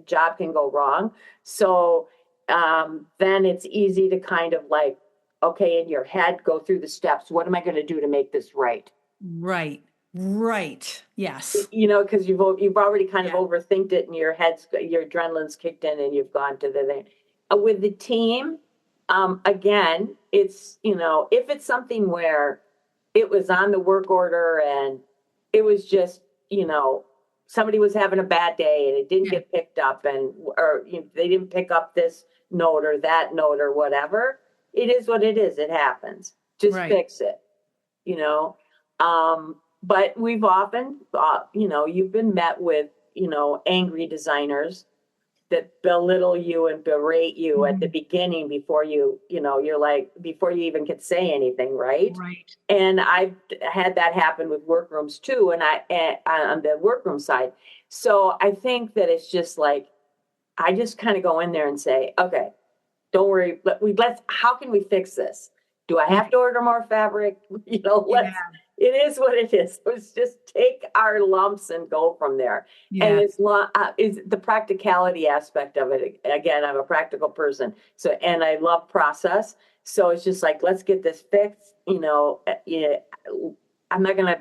job can go wrong. So then it's easy to kind of like, okay, in your head, go through the steps. What am I going to do to make this right? Right. Right. Yes. Because you've already kind of overthinked it, and your adrenaline's kicked in, and you've gone to the thing. With the team, again, it's if it's something where it was on the work order and it was just somebody was having a bad day and it didn't get picked up, or they didn't pick up this note or that note or whatever. It is what it is. It happens. Just fix it. But we've often, you've been met with, angry designers that belittle you and berate you at the beginning before you're like, before you even could say anything, right? Right. And I've had that happen with workrooms too, and on the workroom side. So I think that it's just like, I just kind of go in there and say, okay, don't worry, how can we fix this? Do I have to order more fabric? It is what it is. Let's just take our lumps and go from there. Yeah. And is the practicality aspect of it. Again, I'm a practical person. And I love process. So it's just like, let's get this fixed. I'm not going to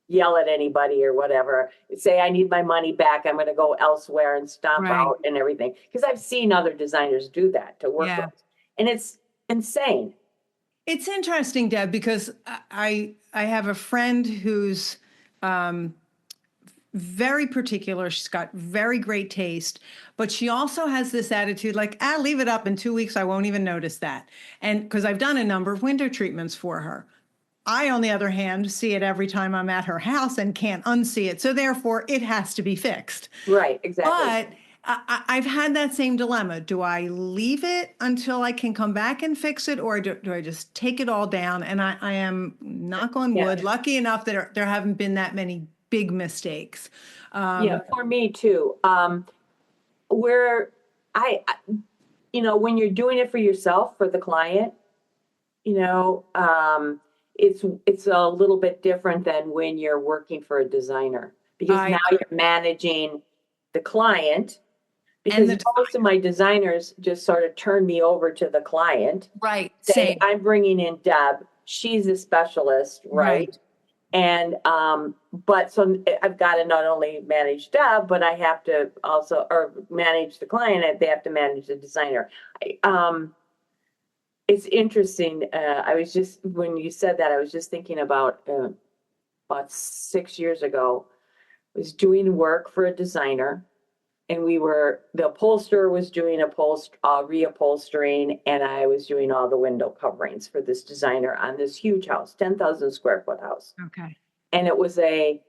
yell at anybody or whatever. Say I need my money back. I'm going to go elsewhere and stomp out and everything. Because I've seen other designers do that to work with. And it's insane. It's interesting, Deb, because I have a friend who's very particular. She's got very great taste, but she also has this attitude like, leave it up in 2 weeks. I won't even notice that. And because I've done a number of window treatments for her. I, on the other hand, see it every time I'm at her house and can't unsee it. So therefore, it has to be fixed. Right, exactly. But I've had that same dilemma. Do I leave it until I can come back and fix it, or do I just take it all down? And I am, knock on wood, lucky enough that there haven't been that many big mistakes. For me too. Where when you're doing it for yourself, for the client, it's a little bit different than when you're working for a designer, because now you're managing the client. Because most of my designers just sort of turn me over to the client. Right. Say, I'm bringing in Deb. She's a specialist, right? And but so I've got to not only manage Deb, but I have to also manage the client. They have to manage the designer. It's interesting. I was just, when you said that, I was just thinking about 6 years ago, I was doing work for a designer, and the upholsterer was doing reupholstering, and I was doing all the window coverings for this designer on this huge house, 10,000 square foot house. Okay. And it was a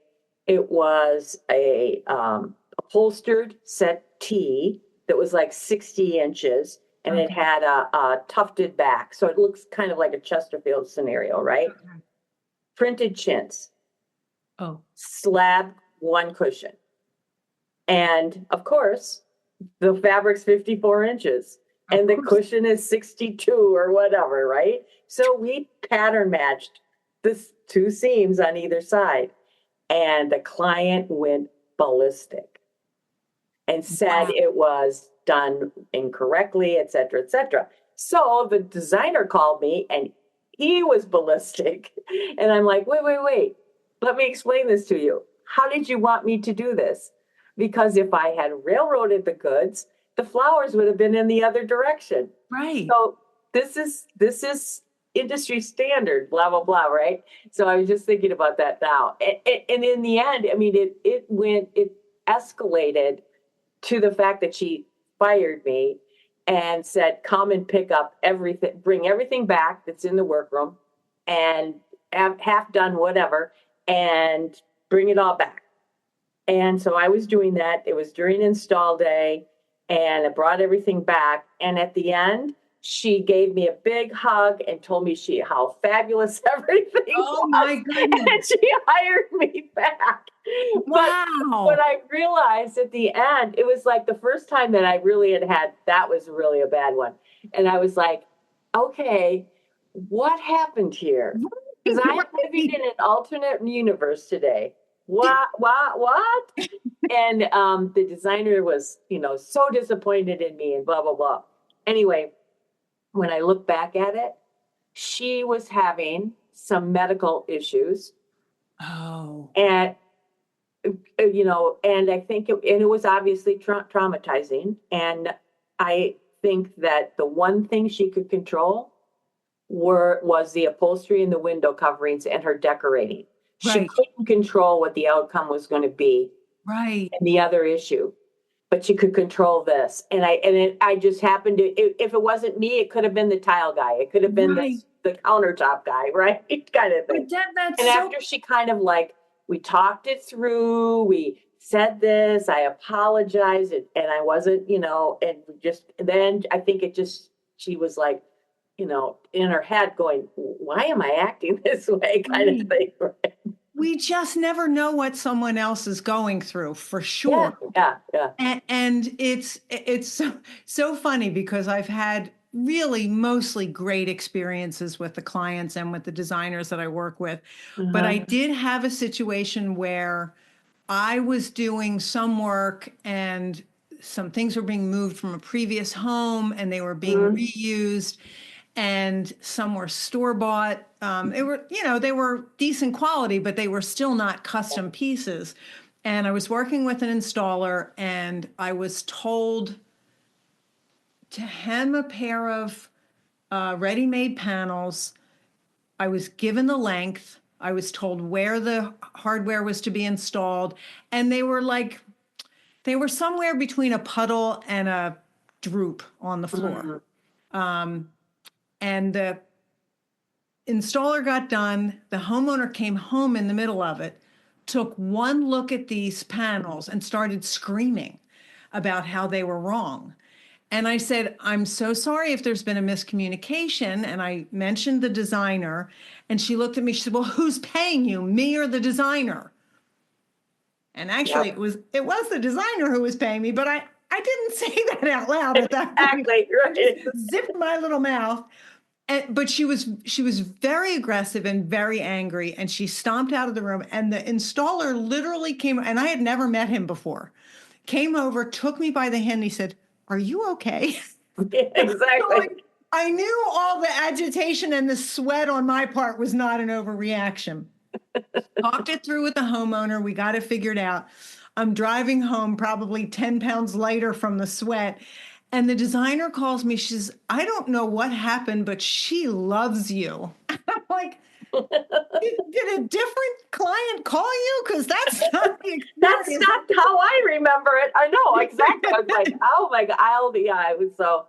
upholstered settee that was like 60 inches. And it had a tufted back. So it looks kind of like a Chesterfield scenario, right? Okay. Printed chintz. Oh. Slab, one cushion. And of course, the fabric's 54 inches. And the cushion is 62 or whatever, right? So we pattern matched the two seams on either side. And the client went ballistic and said it was done incorrectly, et cetera, et cetera. So the designer called me and he was ballistic. And I'm like, wait. Let me explain this to you. How did you want me to do this? Because if I had railroaded the goods, the flowers would have been in the other direction. Right. So this is industry standard, blah, blah, blah, right? So I was just thinking about that now. And in the end, I mean, it escalated to the fact that she fired me and said, come and pick up everything, bring everything back that's in the workroom and half done, whatever, and bring it all back. And so I was doing that. It was during install day. and I brought everything back. And at the end, she gave me a big hug and told me how fabulous everything Oh was. my goodness. And she hired me back. But what Wow. I realized at the end, it was like the first time that I really had that was really a bad one. And I was like, okay, what happened here? Because I'm living in an alternate universe today. What? And the designer was, so disappointed in me and blah, blah, blah. Anyway, when I look back at it, she was having some medical issues. Oh, And, and I think it was obviously traumatizing. And I think that the one thing she could control was the upholstery and the window coverings and her decorating. She right, couldn't control what the outcome was going to be right, and the other issue, but she could control this. And I just happened to, if it wasn't me, it could have been the tile guy. It could have been right. the countertop guy, right? Kind of thing. But that's And so, after she kind of we talked it through, we said this, I apologized, and I wasn't, and then I think she was like, in her head going, why am I acting this way, kind of right. thing. Right? We just never know what someone else is going through, for Yeah, sure. yeah, yeah. And it's so funny because I've had really mostly great experiences with the clients and with the designers that I work with. But I Uh-huh. did have a situation where I was doing some work and some things were being moved from a previous home and they were being Mhm. reused, and some were store bought. They were decent quality, but they were still not custom pieces. And I was working with an installer, and I was told to hem a pair of ready-made panels. I was given the length. I was told where the hardware was to be installed, and they were somewhere between a puddle and a droop on the floor. Mhm. And the installer got done. The homeowner came home in the middle of it, took one look at these panels, and started screaming about how they were wrong. And I said, I'm so sorry if there's been a miscommunication. And I mentioned the designer, and she looked at me. She said, well, who's paying you, me or the designer? And actually, Yep. it was the designer who was paying me, but I didn't say that out loud at that point. Exactly, I just right. zipped my little mouth. But she was very aggressive and very angry, and she stomped out of the room. And the installer literally came, and I had never met him before. Came over, took me by the hand. And he said, "Are you okay?" Yeah, So exactly. I knew all the agitation and the sweat on my part was not an overreaction. Talked it through with the homeowner. We got it figured out. I'm driving home, probably 10 pounds lighter from the sweat. And the designer calls me. She says, I don't know what happened, but she loves you. I'm like, did a different client call you? Because that's not the That's experience. not how I remember it. I know exactly. I was like, oh my God, yeah, it was so.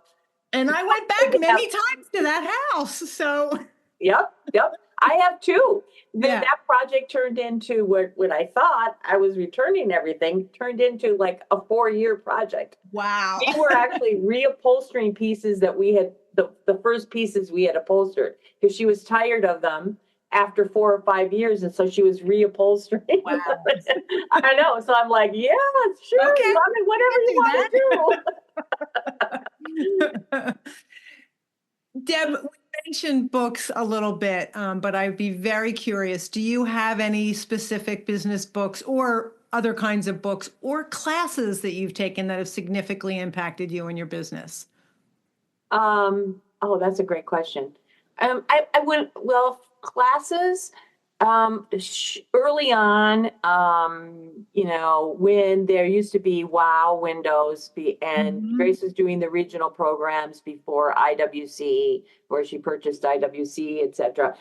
And I went back many times to that house. So, Yep, yep. I have two. Then yeah. that project turned into what I thought I was returning everything, turned into like a 4-year project. Wow. We were actually reupholstering pieces that we had, the first pieces we had upholstered, because she was tired of them after 4 or 5 years. And so she was reupholstering. Wow. I know. So I'm like, yeah, sure. Okay. I mean, whatever you want to do. Deb, we mentioned books a little bit, but I'd be very curious. Do you have any specific business books or other kinds of books or classes that you've taken that have significantly impacted you in your business? Oh, that's a great question. I went, well, classes, early on, when there used to be Wow Windows and Mhm. Grace was doing the regional programs before IWC, where she purchased IWC, et cetera.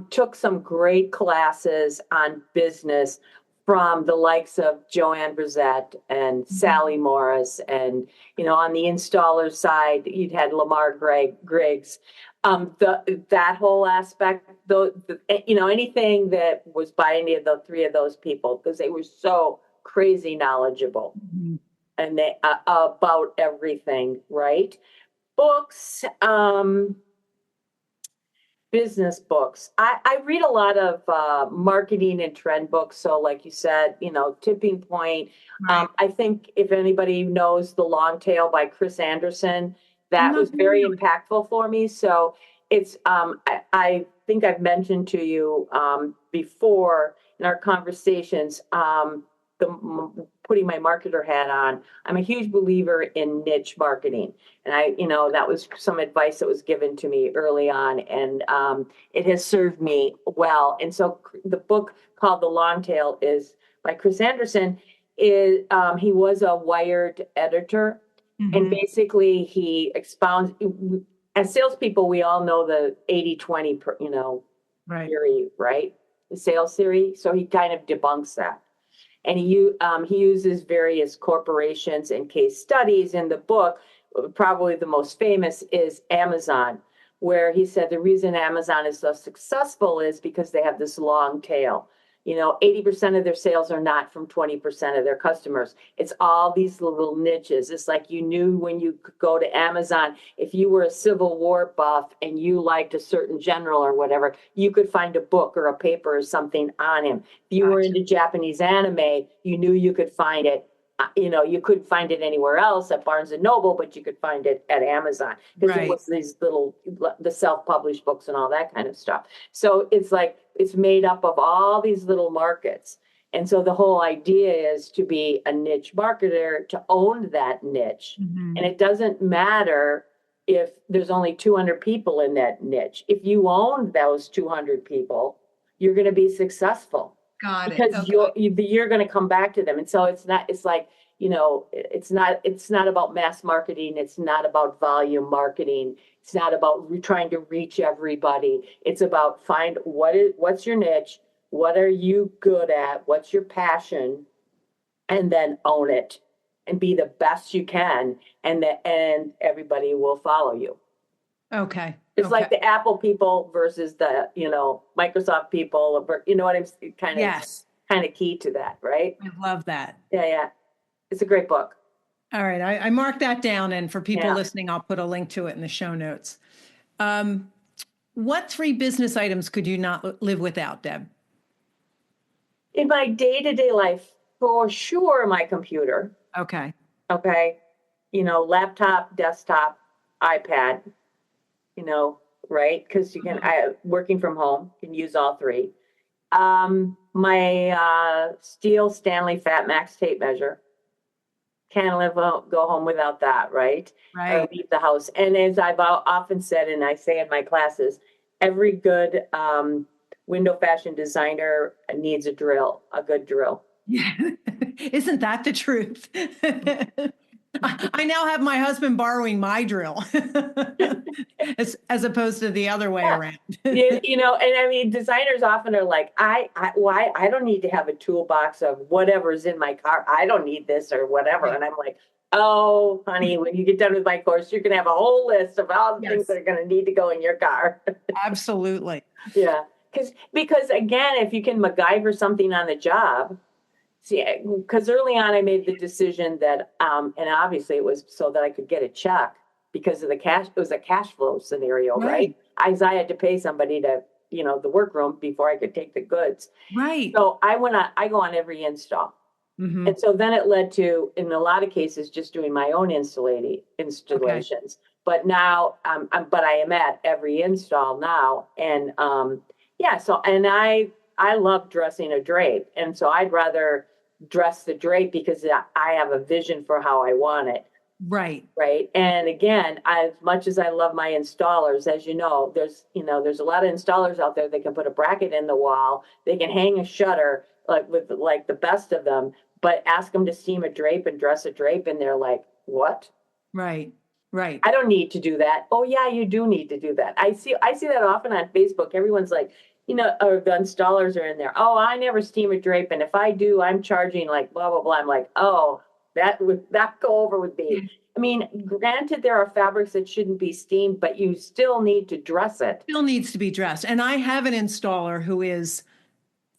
Took some great classes on business from the likes of Joanne Brizette and Sally Morris, and on the installer side, you'd had Lamar Griggs. That whole aspect, though, anything that was by any of the three of those people, because they were so crazy knowledgeable. Mhm. and they about everything, right? Books, business books. I read a lot of marketing and trend books. So, like you said, Tipping Point. Right. I think if anybody knows The Long Tail by Chris Anderson, I'm that not was very familiar with impactful for me. So it's I think I've mentioned to you before in our conversations putting my marketer hat on. I'm a huge believer in niche marketing. And that was some advice that was given to me early on, and it has served me well. And so the book called The Long Tail is by Chris Anderson. He was a Wired editor, and Mhm. basically he expounds. As salespeople, we all know the 80-20, Right. theory, right? The sales theory. So he kind of debunks that. And he uses various corporations and case studies in the book. Probably the most famous is Amazon, where he said the reason Amazon is so successful is because they have this long tail. 80% of their sales are not from 20% of their customers. It's all these little niches. It's like you knew when you could go to Amazon, if you were a Civil War buff and you liked a certain general or whatever, you could find a book or a paper or something on him. If you were Gotcha. into Japanese anime, you knew you could find it. You couldn't find it anywhere else at Barnes and Noble, but you could find it at Amazon because it Right. was the self-published books and all that kind of stuff. So it's like it's made up of all these little markets. And so the whole idea is to be a niche marketer, to own that niche. Mhm. And it doesn't matter if there's only 200 people in that niche. If you own those 200 people, you're going to be successful Got it. because Okay. you're going to come back to them. And so it's like, it's not about mass marketing. It's not about volume marketing. It's not about trying to reach everybody. It's about what's your niche? What are you good at? What's your passion? And then own it and be the best you can. And everybody will follow you. Okay. It's Okay. like the Apple people versus the, Microsoft people, what I'm Yes. kind of key to that, right? I love that. Yeah, yeah. It's a great book. All right. I marked that down. And for people Yeah. listening, I'll put a link to it in the show notes. Um, what three business items could you not live without, Deb? In my day-to-day life, for sure, my computer. Okay. Okay. Laptop, desktop, iPad, right? Because working from home, can use all three. My steel Stanley Fat Max tape measure. Can't go home without that, right? Or Right. leave the house. And as I've often said, and I say in my classes, every good window fashion designer needs a good drill. Yeah. Isn't that the truth? I now have my husband borrowing my drill as opposed to the other way Yeah. around. And I mean, designers often are like, why? I don't need to have a toolbox of whatever's in my car. I don't need this or whatever. Yeah. And I'm like, oh, honey, when you get done with my course, you're going to have a whole list of all the things Yes. that are going to need to go in your car. Absolutely. Yeah. Because again, if you can MacGyver something on the job, see, because early on I made the decision that, and obviously it was so that I could get a check because of the cash. It was a cash flow scenario, right? Right. I had to pay somebody to, the workroom before I could take the goods. Right. So I go on every install. Mm-hmm. And so then it led to, in a lot of cases, just doing my own installations. But now, but I am at every install now. And yeah, so, and I love dressing a drape. And so I'd rather dress the drape because I have a vision for how I want it. Right. Right. And again, as much as I love my installers, as there's a lot of installers out there that can put a bracket in the wall. They can hang a shutter with the best of them, but ask them to steam a drape and dress a drape. And they're like, what? Right. Right. I don't need to do that. Oh yeah, you do need to do that. I see that often on Facebook. Everyone's like, or the installers are in there. Oh, I never steam a drape. And if I do, I'm charging like blah, blah, blah. I'm like, oh, that would not go over with me. I mean, granted, there are fabrics that shouldn't be steamed, but you still need to dress it. Still needs to be dressed. And I have an installer who is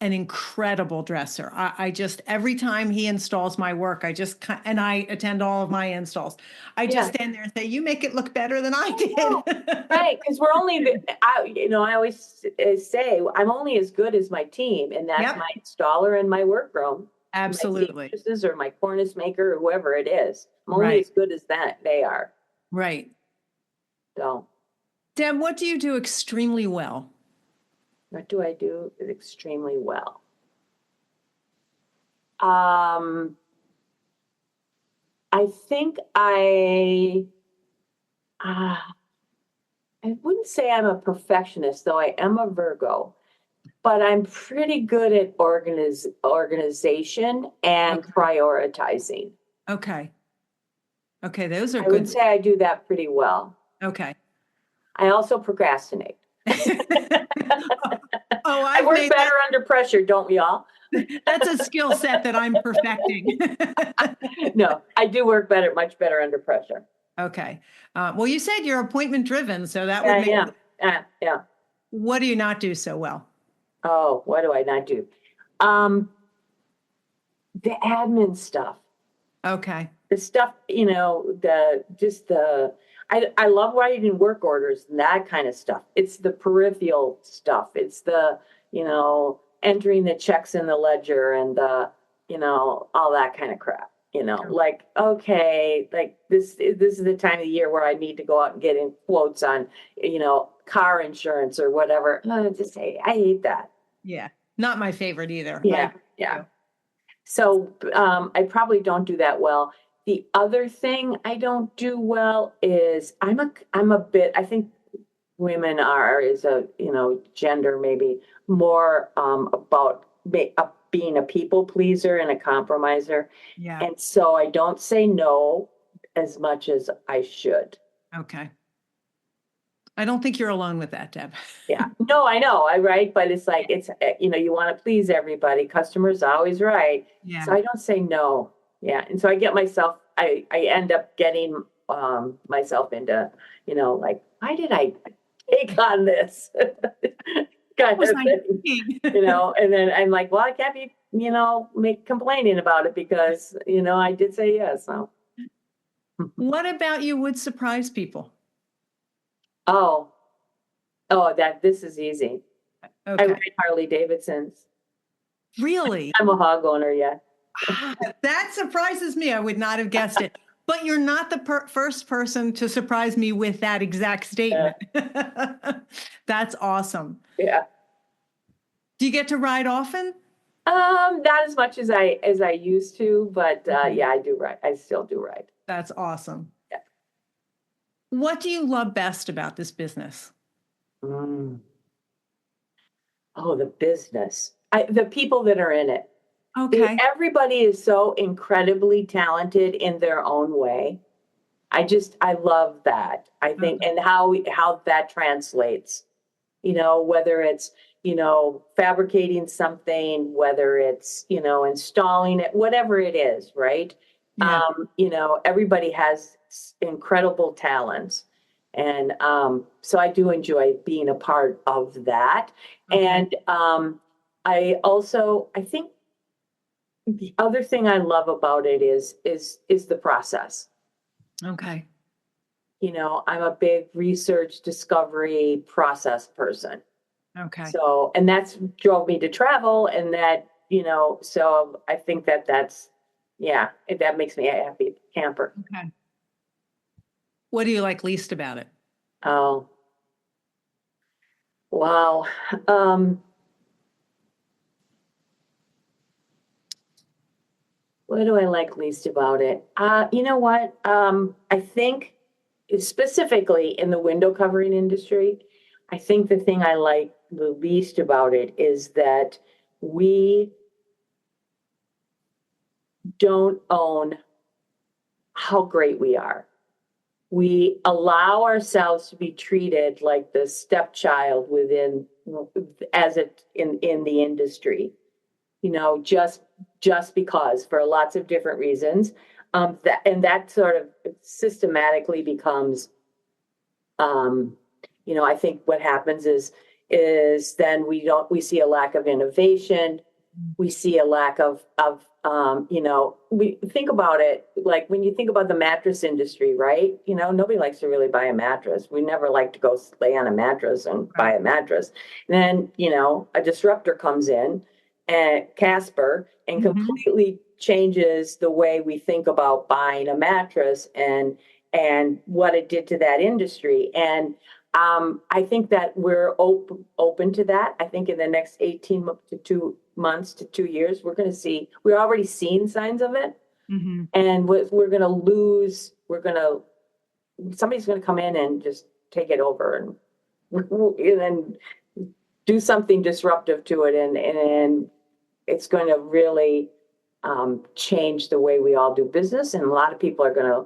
an incredible dresser. I just, every time he installs my work, and I attend all of my installs. I just stand there and say, you make it look better than I did. Right. Because we're only, I always say I'm only as good as my team, and that's my installer and my workroom. Absolutely. My seamstresses or my cornice maker or whoever it is. I'm only as good as they are. Right. So. Deb, what do you do extremely well? What do I do extremely well? I think I wouldn't say I'm a perfectionist, though I am a Virgo, but I'm pretty good at organization and prioritizing. Okay. Okay, those are I good. would say I do that pretty well. Okay. I also procrastinate. I work better under pressure, don't we all? That's a skill set that I'm perfecting. No, I do work much better under pressure. Okay. Well, you said you're appointment driven, so that would make. Yeah. What do you not do so well? Oh, what do I not do? The admin stuff. Okay. The stuff, I love writing work orders and that kind of stuff. It's the peripheral stuff. It's the, entering the checks in the ledger and the, all that kind of crap. Like, okay, like this is the time of the year where I need to go out and get in quotes on, car insurance or whatever. I hate that. Yeah. Not my favorite either. Yeah. So I probably don't do that well. The other thing I don't do well is I'm a bit, I think women is a, gender maybe more about being a people pleaser and a compromiser. Yeah. And so I don't say no as much as I should. Okay. I don't think you're alone with that, Deb. Yeah. No, I know. Right. But it's like, you want to please everybody. Customer's always right. Yeah. So I don't say no. Yeah. And so I get myself, I end up getting myself into, like, why did I take on this? kind of thing, and then I'm like, well, I can't be, complaining about it because, I did say yes. So. What about you would surprise people? This is easy. Okay. I ride Harley Davidsons. Really? I'm a hog owner, yeah. That surprises me. I would not have guessed it. But you're not the first person to surprise me with that exact statement. That's awesome. Yeah. Do you get to ride often? Not as much as I used to, but yeah, I do ride. I still do ride. That's awesome. Yeah. What do you love best about this business? Oh, the business. The people that are in it. Okay. Everybody is so incredibly talented in their own way. I love that. I think, and how that translates, whether it's, fabricating something, whether it's, installing it, whatever it is, right? Yeah. Everybody has incredible talents. And so I do enjoy being a part of that. Okay. And I think the other thing I love about it is the process. Okay. I'm a big research, discovery, process person. Okay. So, and that's drove me to travel, and that, so I think that makes me a happy camper. Okay. What do you like least about it? Oh, wow. What do I like least about it? You know what? I think specifically in the window covering industry, I think the thing I like the least about it is that we don't own how great we are. We allow ourselves to be treated like the stepchild in the industry, just because, for lots of different reasons, that sort of systematically becomes, I think what happens is is then we see a lack of innovation. We see a lack of we think about it, like when you think about the mattress industry, right? Nobody likes to really buy a mattress. We never like to go lay on a mattress and buy a mattress. And then, a disruptor comes in, and Casper, and completely changes the way we think about buying a mattress and what it did to that industry. And I think that we're open to that. I think in the next 18 to 2 months to 2 years, we're already seeing signs of it. And we're going to lose, somebody's going to come in and just take it over and then do something disruptive to it. And it's going to really change the way we all do business. And a lot of people are going to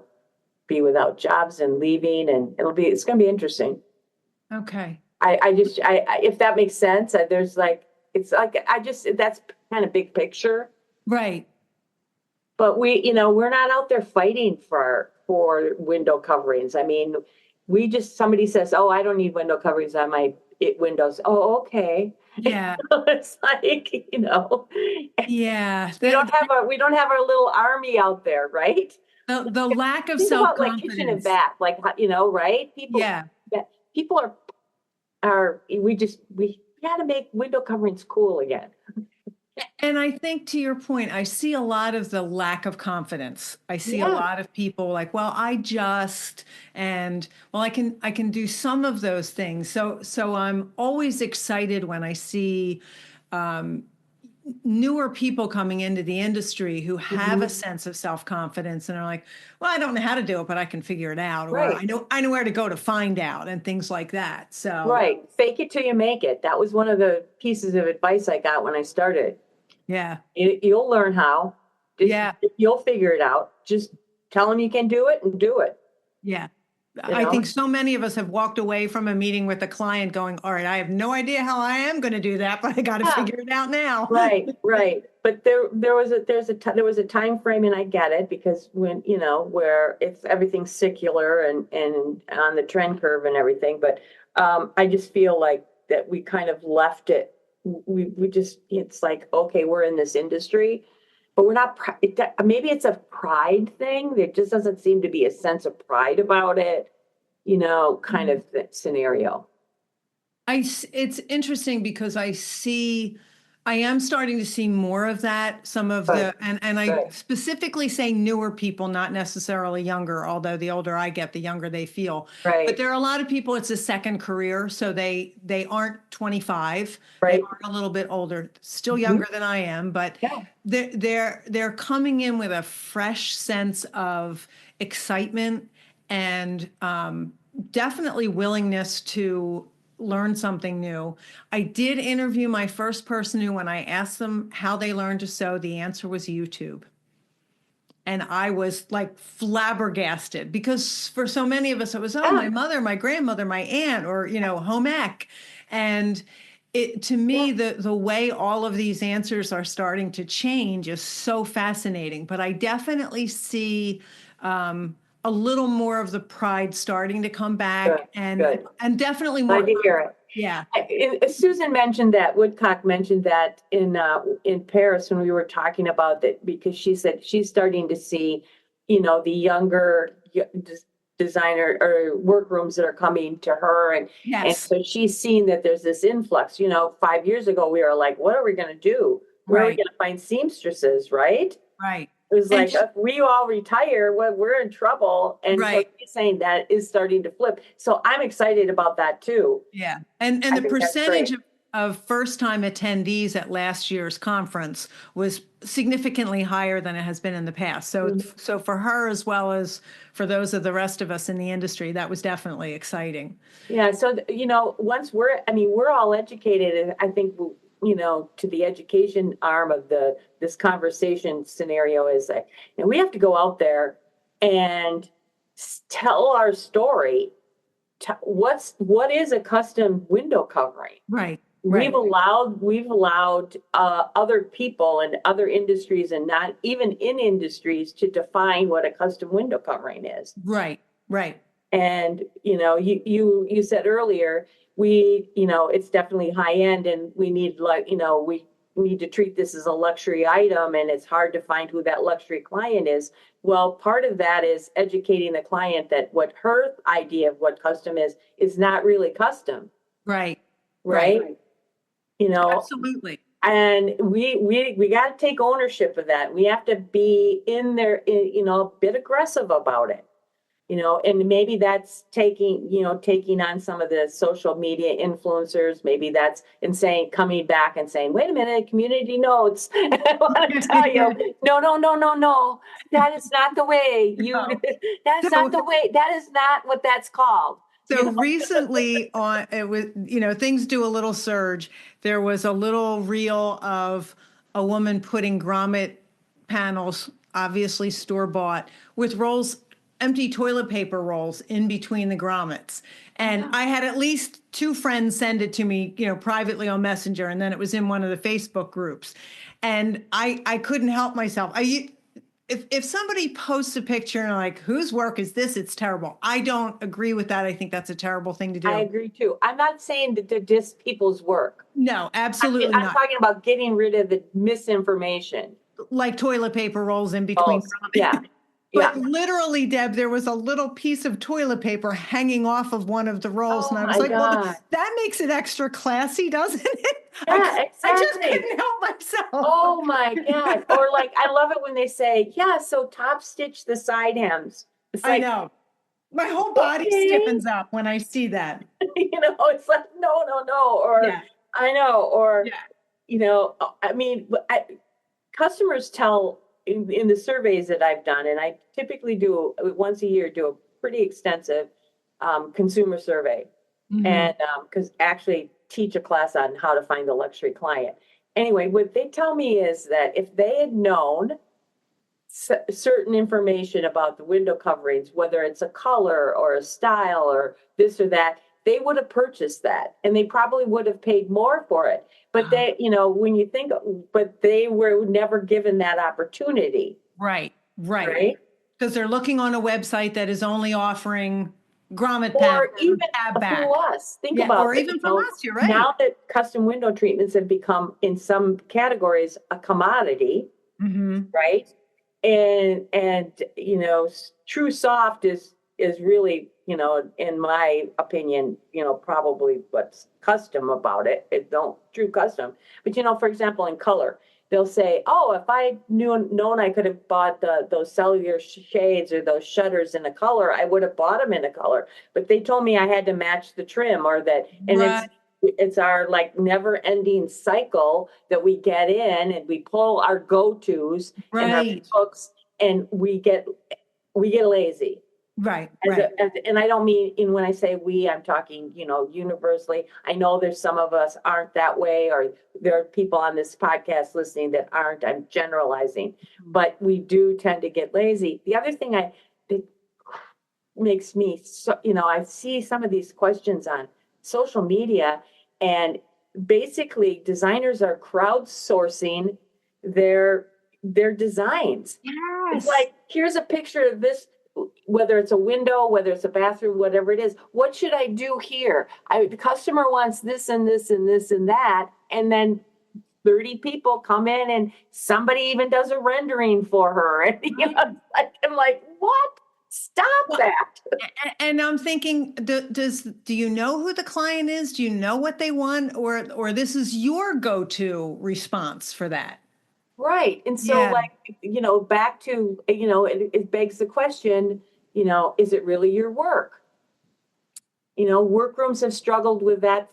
be without jobs and leaving, and it's going to be interesting. Okay. If that makes sense, that's kind of big picture. Right. But we're not out there fighting for window coverings. I mean, somebody says, "Oh, I don't need window coverings on my windows." Oh, okay. Yeah. It's like, Yeah. we don't have our little army out there, right? The lack of Think about like self-confidence. kitchen and bath, like, right? People we got to make window coverings cool again. And I think, to your point, I see a lot of the lack of confidence. I see a lot of people like, well, I can do some of those things. So I'm always excited when I see newer people coming into the industry who have a sense of self-confidence and are like, well, I don't know how to do it, but I can figure it out. Or I know where to go to find out, and things like that. So right. Fake it till you make it. That was one of the pieces of advice I got when I started. Yeah. You'll learn how. You'll figure it out. Just tell them you can do it and do it. Yeah. I think so many of us have walked away from a meeting with a client going, all right, I have no idea how I am going to do that, but I got to figure it out now. Right. But there was a time frame, and I get it, because when, where it's everything's secular and on the trend curve and everything. But I just feel like that we kind of left it. It's like, okay, we're in this industry, but we're not, maybe it's a pride thing. There just doesn't seem to be a sense of pride about it, kind of scenario. It's interesting because I am starting to see more of that. Some of and I specifically say newer people, not necessarily younger, although the older I get, the younger they feel. Right. But there are a lot of people, it's a second career. So they aren't 25. Right. They are a little bit older, still younger than I am, but they're coming in with a fresh sense of excitement and definitely willingness to learn something new. I did interview my first person who, when I asked them how they learned to sew, the answer was YouTube. And I was like flabbergasted, because for so many of us, it was, my mother, my grandmother, my aunt, or, home ec. And to me, the way all of these answers are starting to change is so fascinating. But I definitely see a little more of the pride starting to come back, and definitely more. Glad to hear it. Yeah. Susan mentioned that, Woodcock mentioned that in Paris when we were talking about that, because she said she's starting to see, the younger designer or workrooms that are coming to her, and so she's seen that there's this influx. 5 years ago we were like, what are we going to do? Where are we going to find seamstresses, right? Right. It was like, if we all retire, we're in trouble. And so she's saying that is starting to flip. So I'm excited about that too. Yeah. And the percentage of first-time attendees at last year's conference was significantly higher than it has been in the past. So so for her, as well as for those of the rest of us in the industry, that was definitely exciting. Yeah. So, once we're all educated, I think, to the education arm of this conversation scenario is that, we have to go out there and tell our story. What is a custom window covering? Right. We've allowed other people and other industries, and not even in industries, to define what a custom window covering is. Right. And, you said earlier, it's definitely high end and we need we need to treat this as a luxury item and it's hard to find who that luxury client is. Well, part of that is educating the client that what her idea of what custom is not really custom. Right. Right. Absolutely. And we got to take ownership of that. We have to be in there, a bit aggressive about it. And maybe that's taking on some of the social media influencers. Maybe that's coming back and saying, wait a minute, community notes. I want to tell you, no. That is not the way that's not the way, that is not what that's called. So recently it was, things do a little surge. There was a little reel of a woman putting grommet panels, obviously store-bought, with empty toilet paper rolls in between the grommets. And I had at least 2 friends send it to me, privately on Messenger. And then it was in one of the Facebook groups. And I couldn't help myself. If somebody posts a picture and like, whose work is this? It's terrible. I don't agree with that. I think that's a terrible thing to do. I agree too. I'm not saying that to diss people's work. No, absolutely I'm not. talking about getting rid of the misinformation. Like toilet paper rolls in between. Yeah. But literally, Deb, there was a little piece of toilet paper hanging off of one of the rolls. And I was like, well, that makes it extra classy, doesn't it? Yeah, exactly. I just couldn't help myself. Oh my God. Or like, I love it when they say, so top stitch the side hems. It's like, I know. My whole body stiffens up when I see that. It's like, no. Or I know. Or, I mean, customers tell in the surveys that I've done, and I typically do once a year, do a pretty extensive consumer survey. Mm-hmm. And because actually teach a class on how to find the luxury client. Anyway, what they tell me is that if they had known certain information about the window coverings, whether it's a color or a style or this or that, they would have purchased that and they probably would have paid more for it. But they, when you think, but they were never given that opportunity. Right. Because they're looking on a website that is only offering grommet pads. Or even through us. Think about it. Or even from us, you're right. Now that custom window treatments have become, in some categories, a commodity, right? And true soft is really, in my opinion, probably what's custom about it. True custom. But, for example, in color, they'll say, oh, if I known I could have bought those cellular shades or those shutters in a color, I would have bought them in a color. But they told me I had to match the trim or that. And it's our like never ending cycle that we get in and we pull our go-tos and our books and we get lazy. Right. And I don't mean when I say we, I'm talking, universally. I know there's some of us aren't that way, or there are people on this podcast listening that aren't. I'm generalizing, but we do tend to get lazy. The other thing that makes me so, I see some of these questions on social media and basically designers are crowdsourcing their designs. Yes. It's like, here's a picture of this, whether it's a window, whether it's a bathroom, whatever it is. What should I do here? The customer wants this and this and this and that. And then 30 people come in and somebody even does a rendering for her. And I'm like, what? Stop that. And I'm thinking, do you know who the client is? Do you know what they want? Or this is your go-to response for that? Right. And so back to, it begs the question, is it really your work? Workrooms have struggled with that,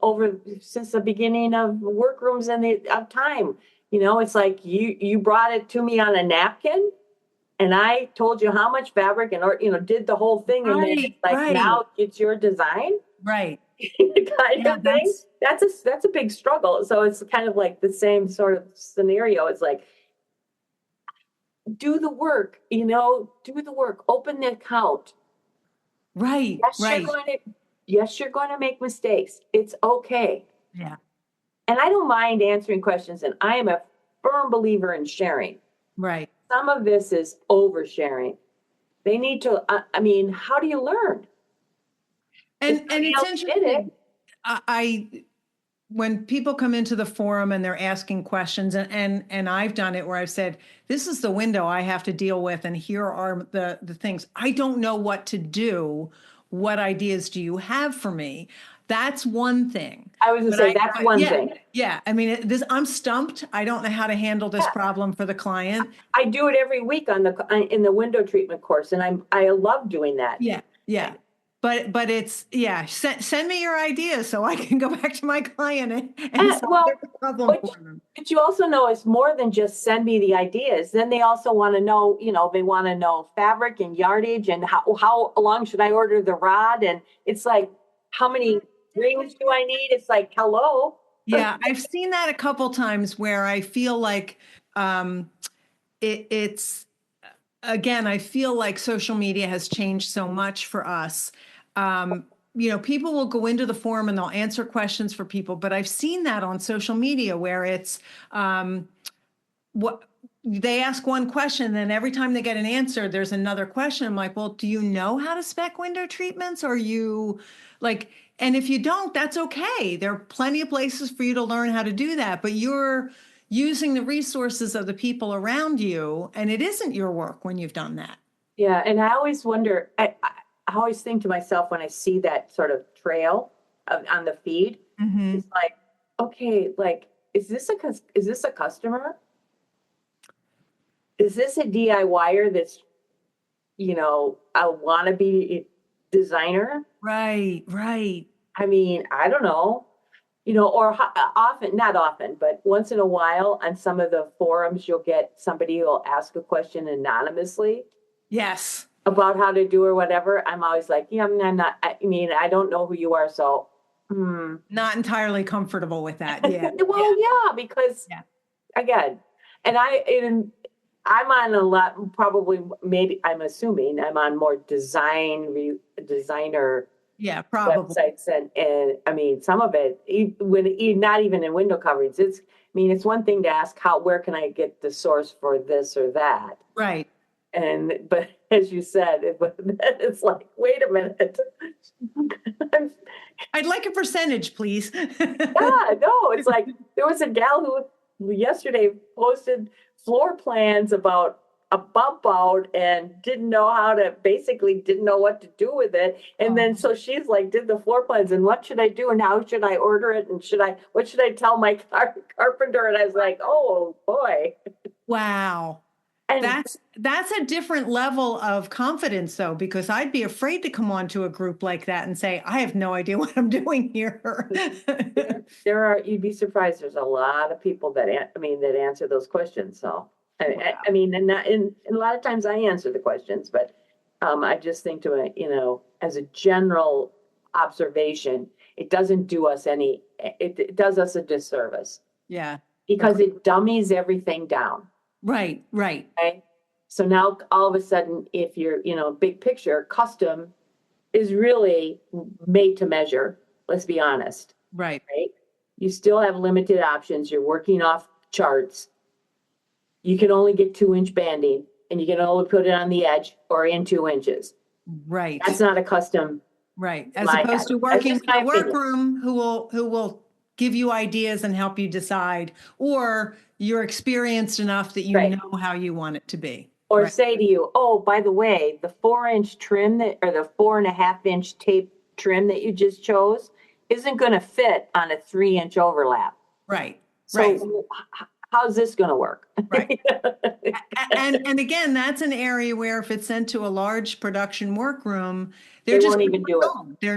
over since the beginning of workrooms and of time. It's like you brought it to me on a napkin and I told you how much fabric and, did the whole thing. And then it's like, now it's your design. Right. kind of thing. That's a big struggle. So it's kind of like the same sort of scenario. It's like, do the work, do the work, open the account. Right. Yes, you're going to make mistakes. It's okay. Yeah. And I don't mind answering questions, and I am a firm believer in sharing. Right. Some of this is oversharing. They need to, I mean, how do you learn? If And somebody it's else did it. interesting. I when people come into the forum and they're asking questions, and I've done it where I've said, this is the window I have to deal with, and here are the things. I don't know what to do. What ideas do you have for me? That's one thing. I was gonna But say, that's one yeah, thing. yeah. I mean, this I'm stumped. I don't know how to handle this Yeah. problem for the client. I do it every week in the window treatment course, and I love doing that. Yeah, yeah. But it's yeah. Send me your ideas so I can go back to my client and solve Well, their problem what for them. but you also know it's more than just send me the ideas. Then they also want to know, they want to know fabric and yardage and how long should I order the rod? And it's like, how many rings do I need? It's like, hello. Yeah, I've seen that a couple times where I feel like um, it's again, I feel like social media has changed so much for us. People will go into the forum and they'll answer questions for people, but I've seen that on social media where it's what they ask one question, then every time they get an answer, there's another question. I'm like, well, do you know how to spec window treatments? Or you like, and if you don't, that's okay. There are plenty of places for you to learn how to do that, but you're using the resources of the people around you, and it isn't your work when you've done that. Yeah, and I always wonder, I always think to myself when I see that sort of trail on the feed, Mm-hmm. it's like, okay, like, is this a customer? Is this a DIYer that's, a wannabe designer? Right, right. I mean, I don't know, or often, not often, but once in a while on some of the forums, you'll get somebody who will ask a question anonymously Yes. about how to do or whatever. I'm always like, yeah, not, I mean, I don't know who you are. So, Not entirely comfortable with that. Yeah. well, yeah, because Yeah. again, I'm on a lot, probably, maybe, I'm assuming I'm on more designer Yeah, probably. websites, and I mean, some of it, not even in window coverings, I mean, it's one thing to ask where can I get the source for this or that? Right. But as you said, it's like, wait a minute. I'd like a percentage, please. Yeah, no, it's like there was a gal who yesterday posted floor plans about a bump out and basically didn't know what to do with it. And then so she's like, did the floor plans and what should I do and how should I order it and what should I tell my carpenter? And I was like, oh boy. Wow. And That's a different level of confidence though, because I'd be afraid to come onto a group like that and say, I have no idea what I'm doing here. you'd be surprised. There's a lot of people that answer those questions. So Wow. I mean, and a lot of times I answer the questions, but I just think as a general observation, it doesn't do us it does us a disservice Yeah. because it dummies everything down. Right, right. Okay. So now all of a sudden, if you're, big picture, custom is really made to measure. Let's be honest. Right. Right. You still have limited options. You're working off charts. You can only get 2-inch banding and you can only put it on the edge or in 2 inches. Right. That's not a custom. Right. As opposed to working with a workroom who will give you ideas and help you decide, or you're experienced enough that you know how you want it to be. Or say to you, oh, by the way, the 4-inch trim or the 4.5-inch tape trim that you just chose isn't going to fit on a 3-inch overlap. Right. So how's this going to work? Right. and again, that's an area where if it's sent to a large production workroom, they won't even do it. They're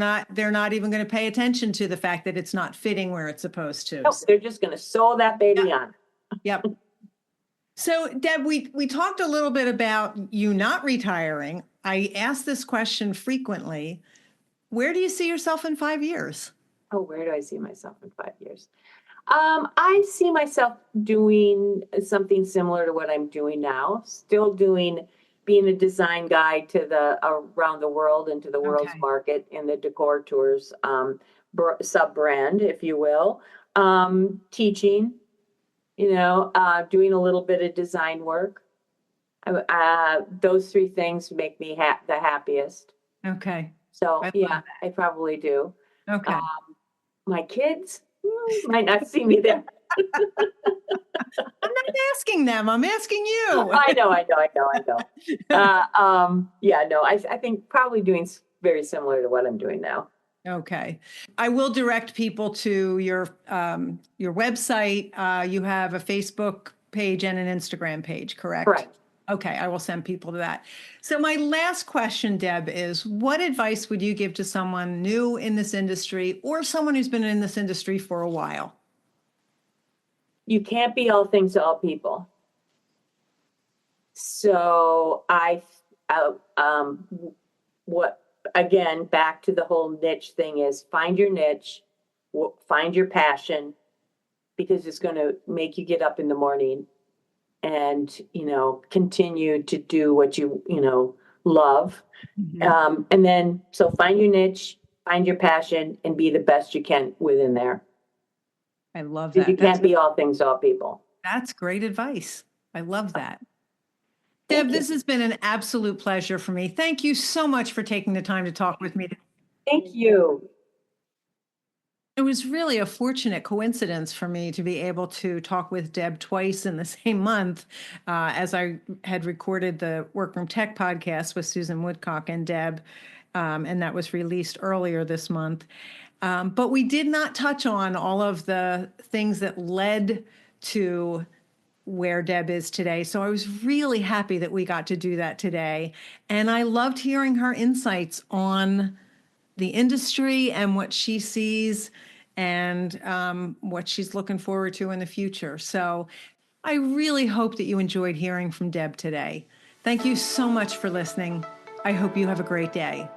not even going to pay attention to the fact that it's not fitting where it's supposed to. Nope, they're just going to sew that baby on. Yep. So Deb, we talked a little bit about you not retiring. I ask this question frequently. Where do you see yourself in 5 years? Oh, where do I see myself in 5 years? I see myself doing something similar to what I'm doing now, still being a design guide to around the world and to the world's market in the decor tours sub brand, if you will. Teaching, doing a little bit of design work. Those three things make me the happiest. Okay. So I yeah, love I probably do. it. Okay. My kids might not see me there. I'm not asking them. I'm asking you. I know. Yeah, no, I think probably doing very similar to what I'm doing now. Okay. I will direct people to your website. You have a Facebook page and an Instagram page, correct? Correct. Okay, I will send people to that. So my last question, Deb, is what advice would you give to someone new in this industry or someone who's been in this industry for a while? You can't be all things to all people. So what, again, back to the whole niche thing is find your niche, find your passion, because it's going to make you get up in the morning and, continue to do what you love. And then, so find your niche, find your passion, and be the best you can within there. I love Because that. you can't be all things to all people. That's great advice. I love that. Thank Deb, you. this has been an absolute pleasure for me. Thank you so much for taking the time to talk with me. Thank you. It was really a fortunate coincidence for me to be able to talk with Deb twice in the same month, as I had recorded the Workroom Tech podcast with Susan Woodcock and Deb, and that was released earlier this month. But we did not touch on all of the things that led to where Deb is today. So I was really happy that we got to do that today. And I loved hearing her insights on the industry and what she sees and what she's looking forward to in the future. So I really hope that you enjoyed hearing from Deb today. Thank you so much for listening. I hope you have a great day.